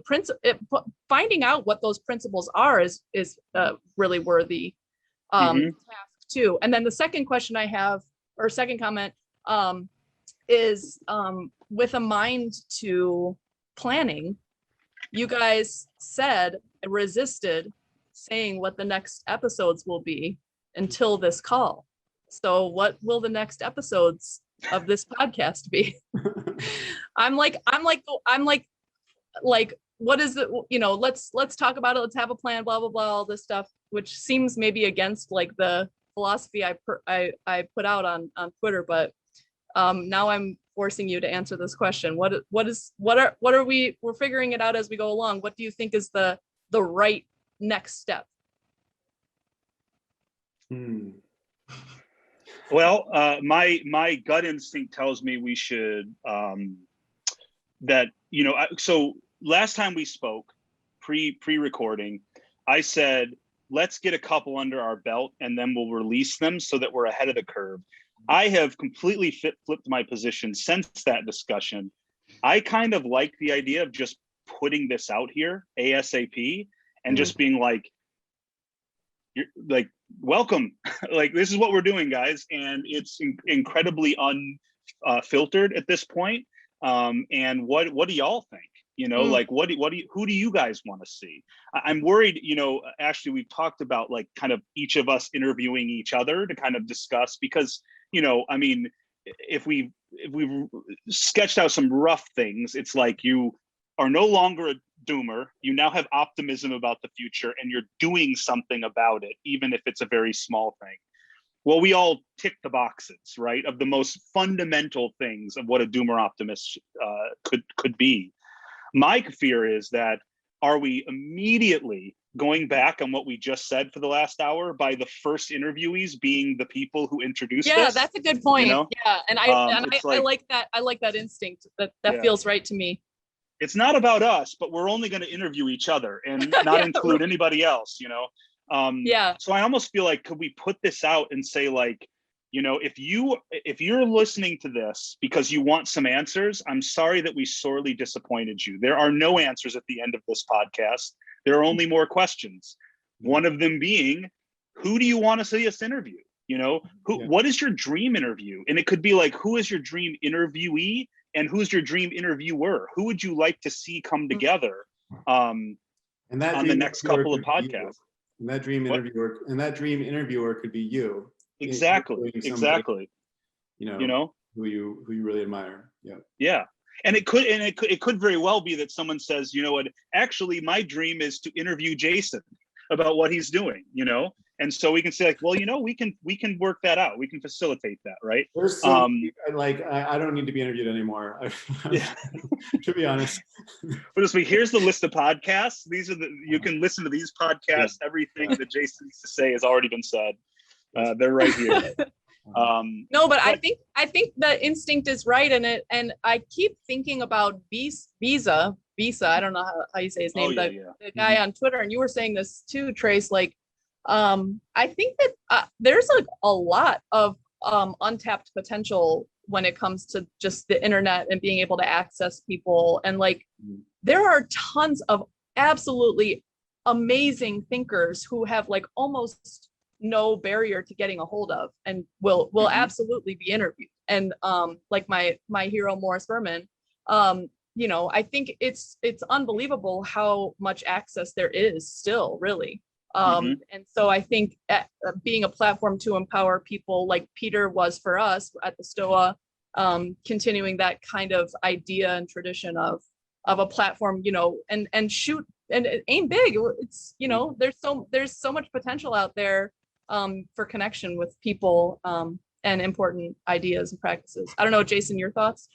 finding out what those principles are is really worthy task too. And then the second question I have, or second comment, is with a mind to planning. You guys resisted saying what the next episodes will be until this call. So what will the next episodes of this podcast be? I'm like, what is it? Let's talk about it. Let's have a plan, blah, blah, blah, all this stuff, which seems maybe against like the philosophy I put out on Twitter, but now I'm forcing you to answer this question. We're figuring it out as we go along. What do you think is the right next step? Well, my gut instinct tells me we should so last time we spoke pre-recording, I said, let's get a couple under our belt and then we'll release them so that we're ahead of the curve. I have completely flipped my position since that discussion. I kind of like the idea of just putting this out here ASAP and just being like, you're like, welcome, like, this is what we're doing, guys. And it's incredibly unfiltered at this point. And what do y'all think? Like, who do you guys want to see? I'm worried, Ashley, we've talked about like kind of each of us interviewing each other to kind of discuss, because, I mean, if we've sketched out some rough things, it's like you are no longer a doomer. You now have optimism about the future and you're doing something about it, even if it's a very small thing. Well, we all tick the boxes, right, of the most fundamental things of what a doomer optimist could be. My fear is that, are we immediately going back on what we just said for the last hour by the first interviewees being the people who introduced us? Yeah, that's a good point. Yeah, and I like that. I like that instinct. That feels right to me. It's not about us, but we're only going to interview each other and not include anybody else. So I almost feel like, could we put this out and say, like, if you're listening to this because you want some answers, I'm sorry that we sorely disappointed you. There are no answers at the end of this podcast. There are only more questions. One of them being, who do you want to see us interview? What is your dream interview? And it could be like, who is your dream interviewee and who's your dream interviewer? Who would you like to see come together on the next couple of podcasts? And that dream interviewer could be you. Exactly. Who you really admire. Yeah. And it could very well be that someone says, you know what, actually my dream is to interview Jason about what he's doing, And so we can say, like, well, we can work that out. We can facilitate that, right? There's some, I don't need to be interviewed anymore. Yeah. To be honest. But here's the list of podcasts. You can listen to these podcasts. Yeah. Everything that Jason needs to say has already been said. They're right here. No, but I think the instinct is right, and I keep thinking about Visa. I don't know how you say his name, the guy on Twitter, and you were saying this too, Trace. Like, I think that there's like a lot of untapped potential when it comes to just the internet and being able to access people, and like there are tons of absolutely amazing thinkers who have like almost no barrier to getting a hold of, and will absolutely be interviewed. And like my hero Morris Berman, I think it's unbelievable how much access there is still, really. And so I think being a platform to empower people like Peter was for us at the STOA, continuing that kind of idea and tradition of a platform, and shoot and aim big. It's, there's so much potential out there for connection with people and important ideas and practices. I don't know, Jason, your thoughts?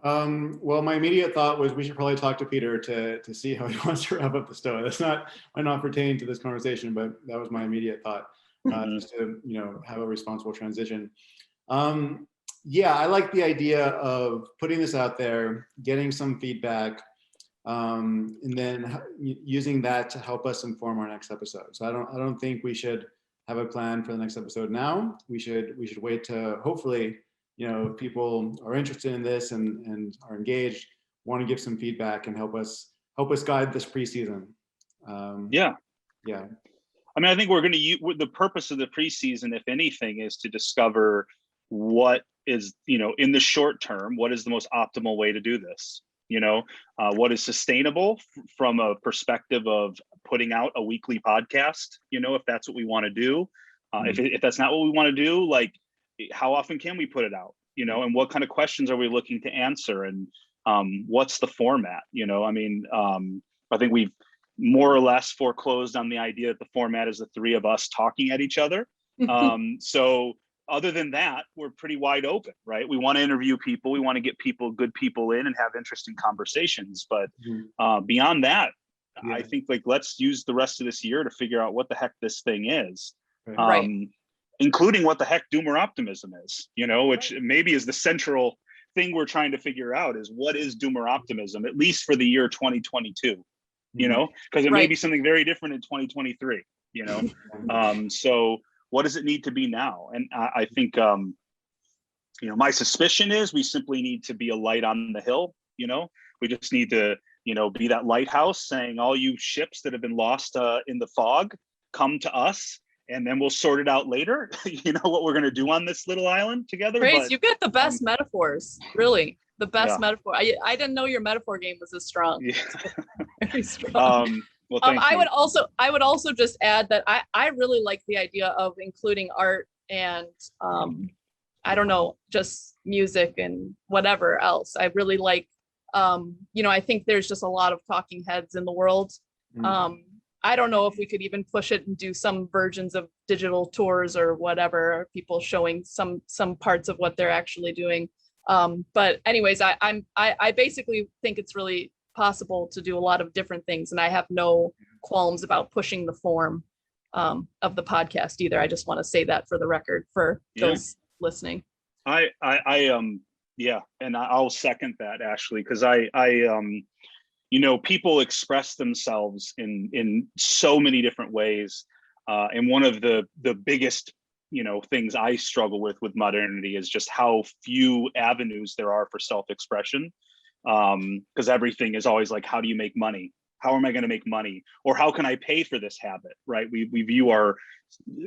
Well, my immediate thought was we should probably talk to Peter to see how he wants to wrap up the STOA. That's might not pertain to this conversation, but that was my immediate thought, just to have a responsible transition. Yeah, I like the idea of putting this out there, getting some feedback, and then using that to help us inform our next episode. So I don't think we should have a plan for the next episode now. We should wait to, hopefully, if people are interested in this and are engaged, want to give some feedback and help us guide this preseason. Yeah. I mean, I think we're going to use the purpose of the preseason, if anything, is to discover what is, in the short term, what is the most optimal way to do this. What is sustainable from a perspective of putting out a weekly podcast, if that's what we want to do. If that's not what we want to do, like, how often can we put it out, and what kind of questions are we looking to answer, and what's the format? I think we've more or less foreclosed on the idea that the format is the three of us talking at each other. So other than that, we're pretty wide open, right? We want to interview people. We want to get good people in and have interesting conversations. But beyond that, I think, like, let's use the rest of this year to figure out what the heck this thing is. Right. Including what the heck Doomer Optimism is, which maybe is the central thing we're trying to figure out, is what is Doomer Optimism, at least for the year 2022, because it may be something very different in 2023, so what does it need to be now? And I think, my suspicion is we simply need to be a light on the hill. We just need to, be that lighthouse saying, all you ships that have been lost in the fog, come to us. And then we'll sort it out later, what we're going to do on this little island together. Grace, you've got the best metaphors, really. The best metaphor. I didn't know your metaphor game was this strong. Yeah. Very strong. Well, thank you. I would also just add that I really like the idea of including art and I don't know, just music and whatever else. I really like, I think there's just a lot of talking heads in the world. I don't know if we could even push it and do some versions of digital tours or whatever, people showing some parts of what they're actually doing. But anyways, I basically think it's really possible to do a lot of different things, and I have no qualms about pushing the form of the podcast either. I just want to say that for the record for those listening. And I'll second that, Ashley, because people express themselves in so many different ways. And one of the biggest, things I struggle with modernity is just how few avenues there are for self-expression. Because everything is always like, how do you make money? How am I going to make money? Or how can I pay for this habit, right? We view our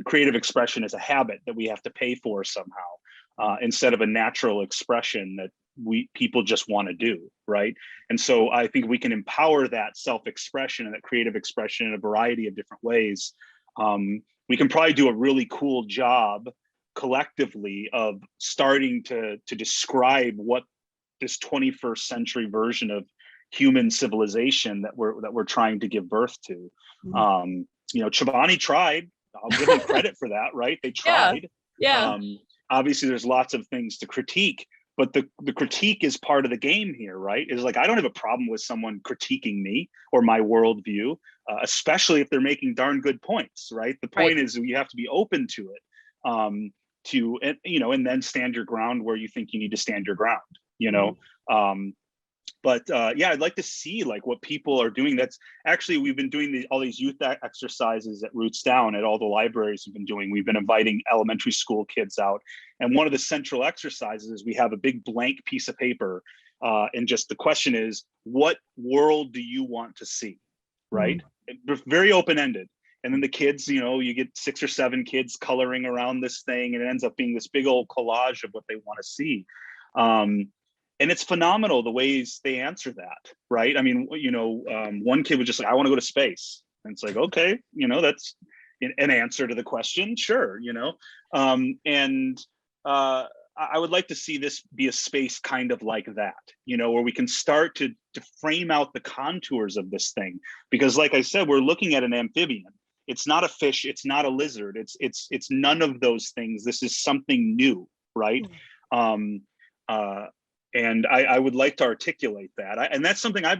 creative expression as a habit that we have to pay for somehow, instead of a natural expression that people just want to do, right? And so I think we can empower that self-expression and that creative expression in a variety of different ways. We can probably do a really cool job collectively of starting to describe what this 21st century version of human civilization that we're trying to give birth to. Chobani tried. I'll give them credit for that, right? They tried. Yeah. Obviously there's lots of things to critique, but the critique is part of the game here, right? Is like, I don't have a problem with someone critiquing me or my worldview, especially if they're making darn good points, right? The point is you have to be open to it, and then stand your ground where you think you need to stand your ground, yeah, I'd like to see like what people are doing. That's actually, we've been doing all these youth exercises at Roots Down at all the libraries we've been doing. We've been inviting elementary school kids out. And one of the central exercises is we have a big blank piece of paper. And just the question is, what world do you want to see? Right? Very open-ended. And then the kids, you get 6 or 7 kids coloring around this thing, and it ends up being this big old collage of what they want to see. And it's phenomenal the ways they answer that, right? I mean, one kid was just like, I want to go to space. And it's like, okay, that's an answer to the question, sure, I would like to see this be a space kind of like that, where we can start to frame out the contours of this thing. Because like I said, we're looking at an amphibian. It's not a fish, it's not a lizard, it's none of those things. This is something new, right? And I would like to articulate that. And that's something I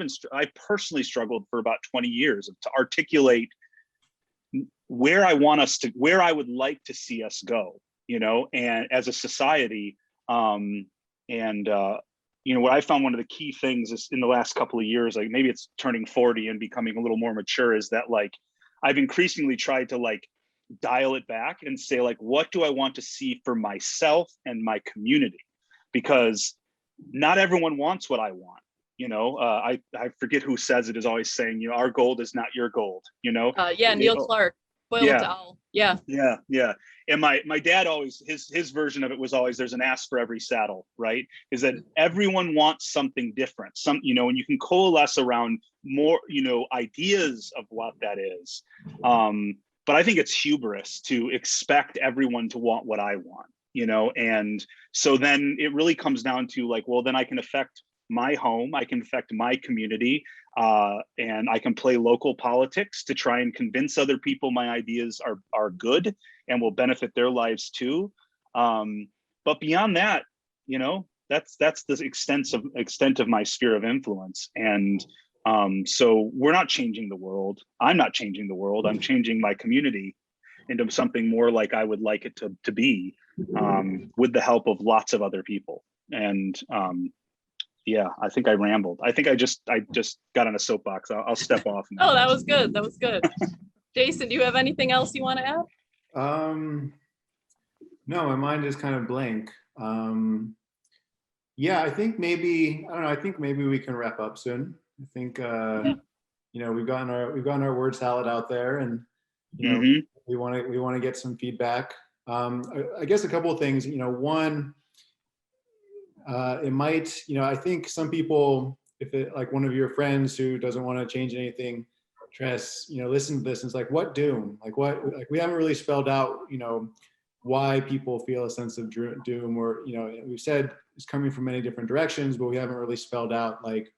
personally struggled for about 20 years to articulate where I would like to see us go, and as a society. What I found one of the key things is in the last couple of years, like maybe it's turning 40 and becoming a little more mature, is that like, I've increasingly tried to like dial it back and say like, what do I want to see for myself and my community? Because not everyone wants what I want. I forget who says it, is always saying, our gold is not your gold, Neil Clark, boiled owl. Yeah. And my dad always, his version of it was always, there's an ass for every saddle, right? Is that everyone wants something different, and you can coalesce around more, ideas of what that is. But I think it's hubris to expect everyone to want what I want. And so then it really comes down to like, well, then I can affect my home, I can affect my community, and I can play local politics to try and convince other people my ideas are good and will benefit their lives too. But beyond that, that's the extent of my sphere of influence. And so we're not changing the world. I'm not changing the world. I'm changing my community into something more like I would like it to be, with the help of lots of other people. And I think I rambled. I think I just got on a soapbox. I'll step off now. Oh, that was good. Jason, do you have anything else you want to add? No, my mind is kind of blank. I think maybe, I don't know, I think maybe we can wrap up soon. I think we've gotten our word salad out there, and we want to get some feedback. I guess a couple of things. One, it might, I think some people, if it like one of your friends who doesn't want to change anything, listen to this and it's like, what doom? Like we haven't really spelled out, why people feel a sense of doom, or, we've said it's coming from many different directions, but we haven't really spelled out like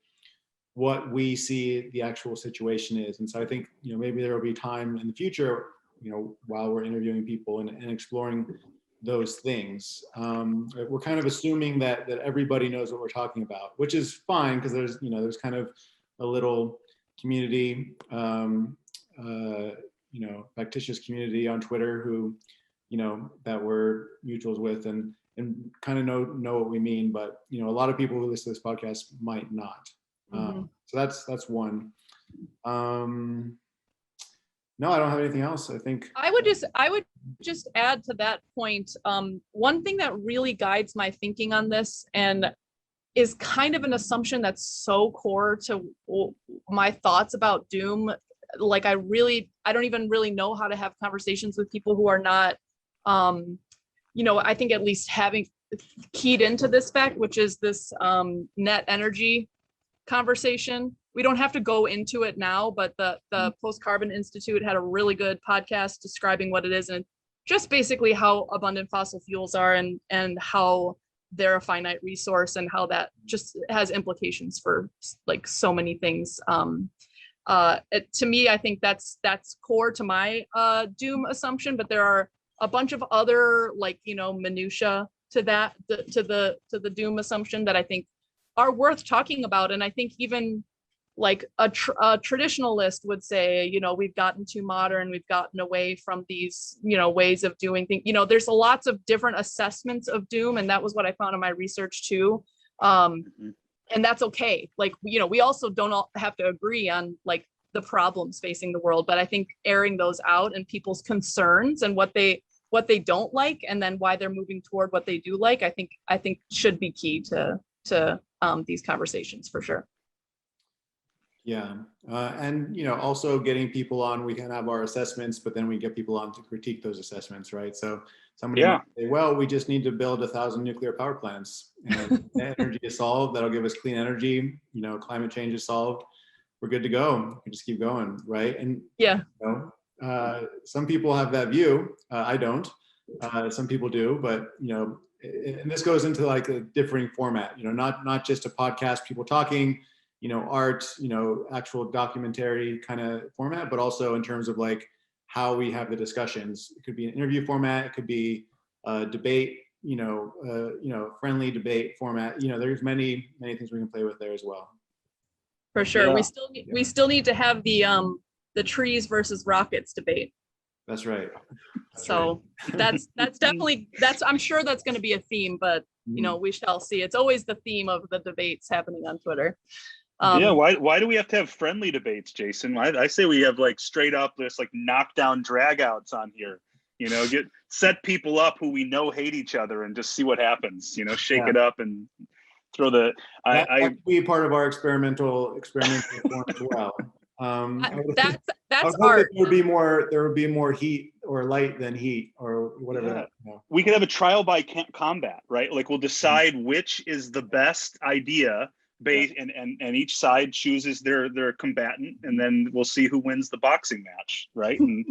what we see the actual situation is. And so I think, maybe there will be time in the future, while we're interviewing people and exploring those things. We're kind of assuming that everybody knows what we're talking about, which is fine, because there's kind of a little community, factitious community on Twitter who, that we're mutuals with and kind of know what we mean. But, a lot of people who listen to this podcast might not. So that's one. No, I don't have anything else. I think I would just add to that point. One thing that really guides my thinking on this, and is kind of an assumption that's so core to my thoughts about doom. Like I don't even really know how to have conversations with people who are not, I think at least having keyed into this fact, which is this net energy conversation. We don't have to go into it now, but the Post Carbon Institute had a really good podcast describing what it is, and just basically how abundant fossil fuels are, and how they're a finite resource, and how that just has implications for like so many things. To me, I think that's core to my doom assumption, but there are a bunch of other, like, minutia to that, to the doom assumption that I think are worth talking about. And I think even like a traditionalist would say, we've gotten too modern, we've gotten away from these, ways of doing things. There's lots of different assessments of doom, and that was what I found in my research too. And that's okay. Like, we also don't all have to agree on like the problems facing the world, but I think airing those out and people's concerns and what they don't like, and then why they're moving toward what they do like, I think should be key to these conversations for sure. Yeah, and also getting people on, we can have our assessments, but then we get people on to critique those assessments, right? So somebody might say, well, we just need to build 1,000 nuclear power plants, and energy is solved. That'll give us clean energy. Climate change is solved. We're good to go. We just keep going, right? And yeah, some people have that view. I don't. Some people do, but and this goes into like a differing format. Not just a podcast, people talking. Art, actual documentary kind of format, but also in terms of like how we have the discussions. It could be an interview format. It could be a debate, friendly debate format. There's many things we can play with there as well. For sure. Yeah. We still need to have the trees versus rockets debate. That's right. That's definitely, I'm sure that's going to be a theme, but we shall see. It's always the theme of the debates happening on Twitter. Why do we have to have friendly debates, Jason? I say we have like straight up this like knockdown dragouts on here. Set people up who we know hate each other and just see what happens. Shake it up and throw the. That could be part of our experimental form as well. That's art. There would be more heat or light than heat or whatever. Yeah. We could have a trial by combat, right? Like we'll decide which is the best idea. And each side chooses their combatant, and then we'll see who wins the boxing match, right? And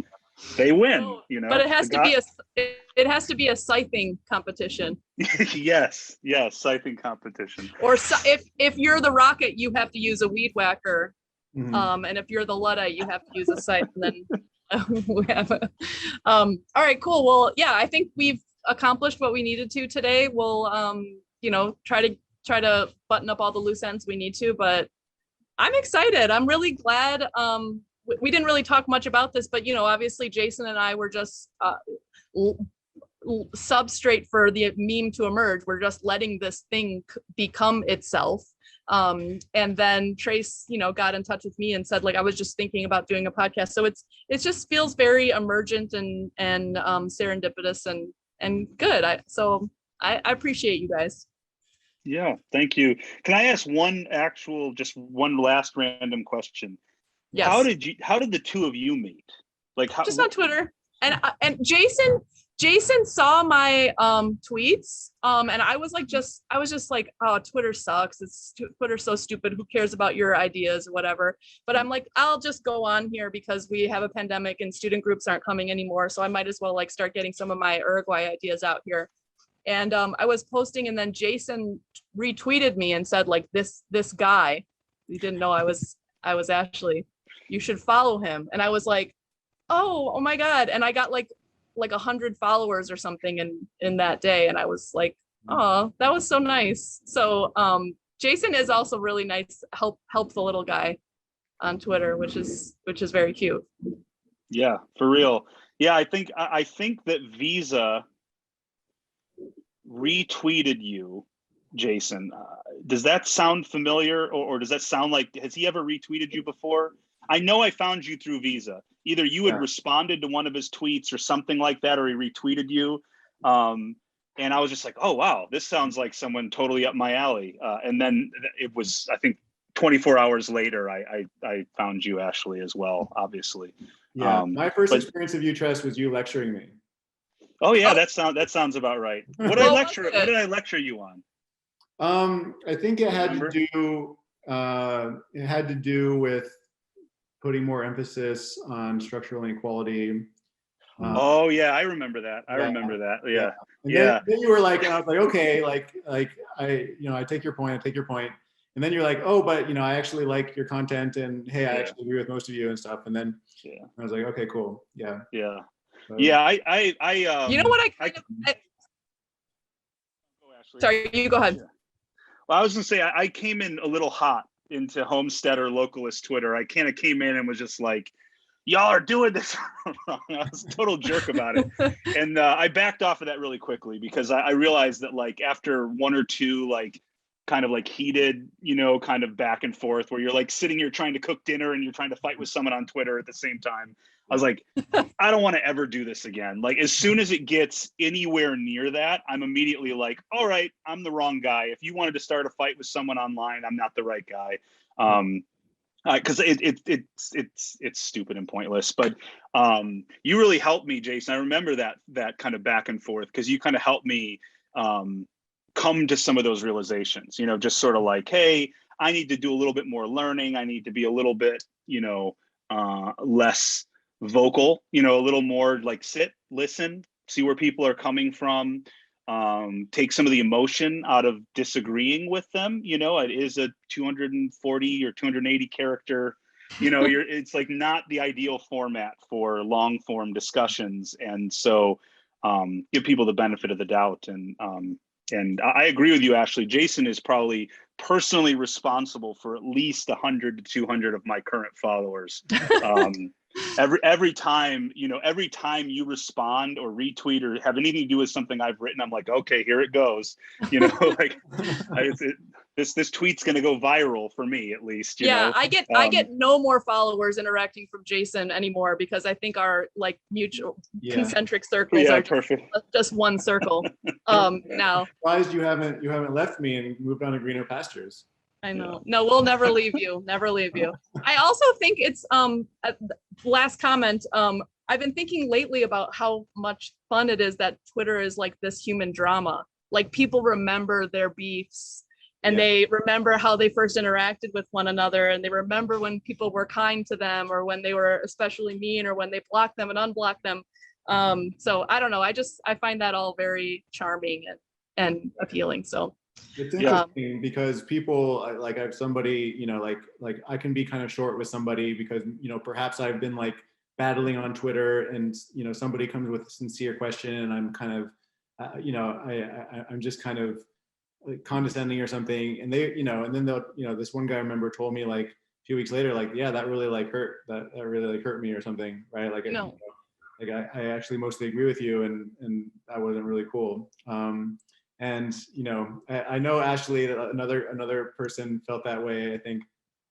they win, But it has to be a scything competition. yes, scything competition. Or if you're the rocket, you have to use a weed whacker, and if you're the Luddite, you have to use a scythe. And then we have all right, cool. Well, yeah, I think we've accomplished what we needed to today. We'll try to button up all the loose ends we need to, but I'm excited. I'm really glad. We didn't really talk much about this, but obviously Jason and I were just substrate for the meme to emerge. We're just letting this thing become itself. And then Trace, got in touch with me and said, like, I was just thinking about doing a podcast. So it just feels very emergent and serendipitous and good. I appreciate you guys. Yeah, thank you. Can I ask just one last random question? Yes. How did the two of you meet? Like just on Twitter. And Jason saw my tweets. And I was just like, oh, Twitter sucks. Twitter's so stupid. Who cares about your ideas or whatever? But I'm like, I'll just go on here because we have a pandemic and student groups aren't coming anymore. So I might as well like start getting some of my Uruguay ideas out here. And I was posting, and then Jason retweeted me and said, like, this guy, you didn't know I was Ashley, you should follow him. And I was like, oh my God. And I got like 100 followers or something in that day. And I was like, oh, that was so nice. So Jason is also really nice, help the little guy on Twitter, which is very cute. Yeah, for real. Yeah, I think that Visa retweeted you, Jason. Does that sound familiar, or does that sound like, has he ever retweeted you before? I know I found you through Visa. Either you had responded to one of his tweets or something like that, or he retweeted you. And I was just like, oh, wow, this sounds like someone totally up my alley. And then it was, I think, 24 hours later, I found you, Ashley, as well, obviously. Yeah, my first experience of U-Trust was you lecturing me. Oh yeah, that sounds about right. What did I lecture you on? I think it had to do with putting more emphasis on structural inequality. Oh yeah, I remember that. Yeah. And then you were like, and I was like, okay, like I take your point. And And then you're like, oh, but I actually like your content, and hey, I Yeah. actually agree with most of you and stuff. And then I was like, okay, cool. Yeah. Yeah. So, Yeah. I You know what Go, Ashley. sorry, you go ahead. Yeah. Well, I was gonna say I came in a little hot into homesteader localist Twitter. I kind of came in and was just like, y'all are doing this wrong. I was a total jerk about it. And I backed off of that really quickly because I realized that like after one or two like kind of like heated, kind of back and forth where you're like sitting here trying to cook dinner and you're trying to fight with someone on Twitter at the same time. I was like, I don't want to ever do this again. Like as soon as it gets anywhere near that, I'm immediately like, all right, I'm the wrong guy. If you wanted to start a fight with someone online, I'm not the right guy. Because it's stupid and pointless. But you really helped me, Jason. I remember that kind of back and forth because you kind of helped me come to some of those realizations. Just sort of like, hey, I need to do a little bit more learning. I need to be a little bit, less vocal. A little more like sit, listen, see where people are coming from. Take some of the emotion out of disagreeing with them. It is a 240 or 280 character, it's like not the ideal format for long form discussions. And so give people the benefit of the doubt. And I agree with you, Ashley. Jason is probably personally responsible for at least 100 to 200 of my current followers. Every time you respond or retweet or have anything to do with something I've written, I'm like, okay, here it goes. Like this tweet's gonna go viral for me at least. I get no more followers interacting from Jason anymore because I think our like mutual concentric circles are perfect. Just one circle. Now. Surprised you haven't left me and moved on to greener pastures. I know. No, we'll never leave you. Never leave you. I also think it's last comment. I've been thinking lately about how much fun it is that Twitter is like this human drama. Like people remember their beefs and they remember how they first interacted with one another, and they remember when people were kind to them or when they were especially mean or when they blocked them and unblocked them. So I don't know. I find that all very charming and appealing. So it's interesting because people like I have somebody, like I can be kind of short with somebody because, perhaps I've been like battling on Twitter and, somebody comes with a sincere question and I'm kind of, I'm just kind of like condescending or something. And they, and then they'll, this one guy I remember told me like a few weeks later, like, yeah, that really like hurt, that really like hurt me or something. Right. Like, like I actually mostly agree with you and that wasn't really cool. And I know Ashley, another person felt that way. I think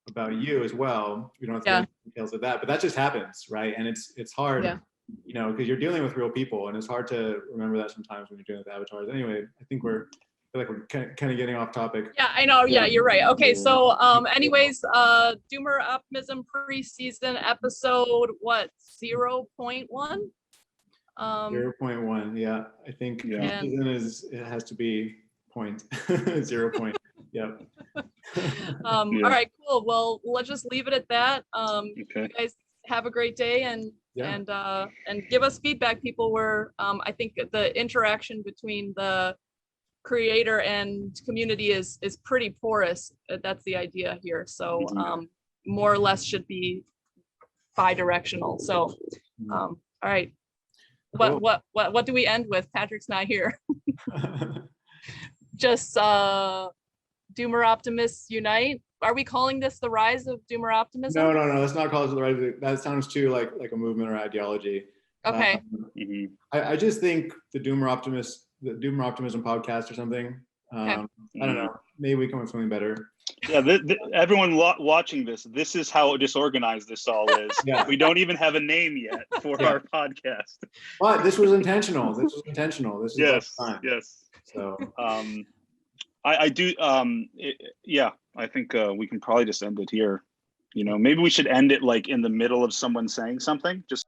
about you as well. We don't have to get into details of that, but that just happens, right? And it's hard, because you're dealing with real people, and it's hard to remember that sometimes when you're dealing with avatars. Anyway, I think I feel like we're kind of getting off topic. Yeah, I know. Yeah, you're right. Okay, so anyways, Doomer Optimism preseason episode 0.1. 0.1, yeah. I think it has to be 0 point. Yep. All right, cool. Well, let's just leave it at that. You guys have a great day and give us feedback, people. I think the interaction between the creator and community is pretty porous. That's the idea here. So more or less should be bi-directional. So all right. Cool. What do we end with? Patrick's not here. Just Doomer Optimists Unite. Are we calling this the rise of Doomer Optimism? No. Let's not call it the rise. That sounds too like a movement or ideology. Okay. I just think the Doomer Optimism podcast or something. I don't know. Maybe we come up with something better. Yeah, everyone watching this is how disorganized this all is. We don't even have a name yet for our podcast. But this was intentional. This is yes. So I do. I think we can probably just end it here. Maybe we should end it like in the middle of someone saying something. Just.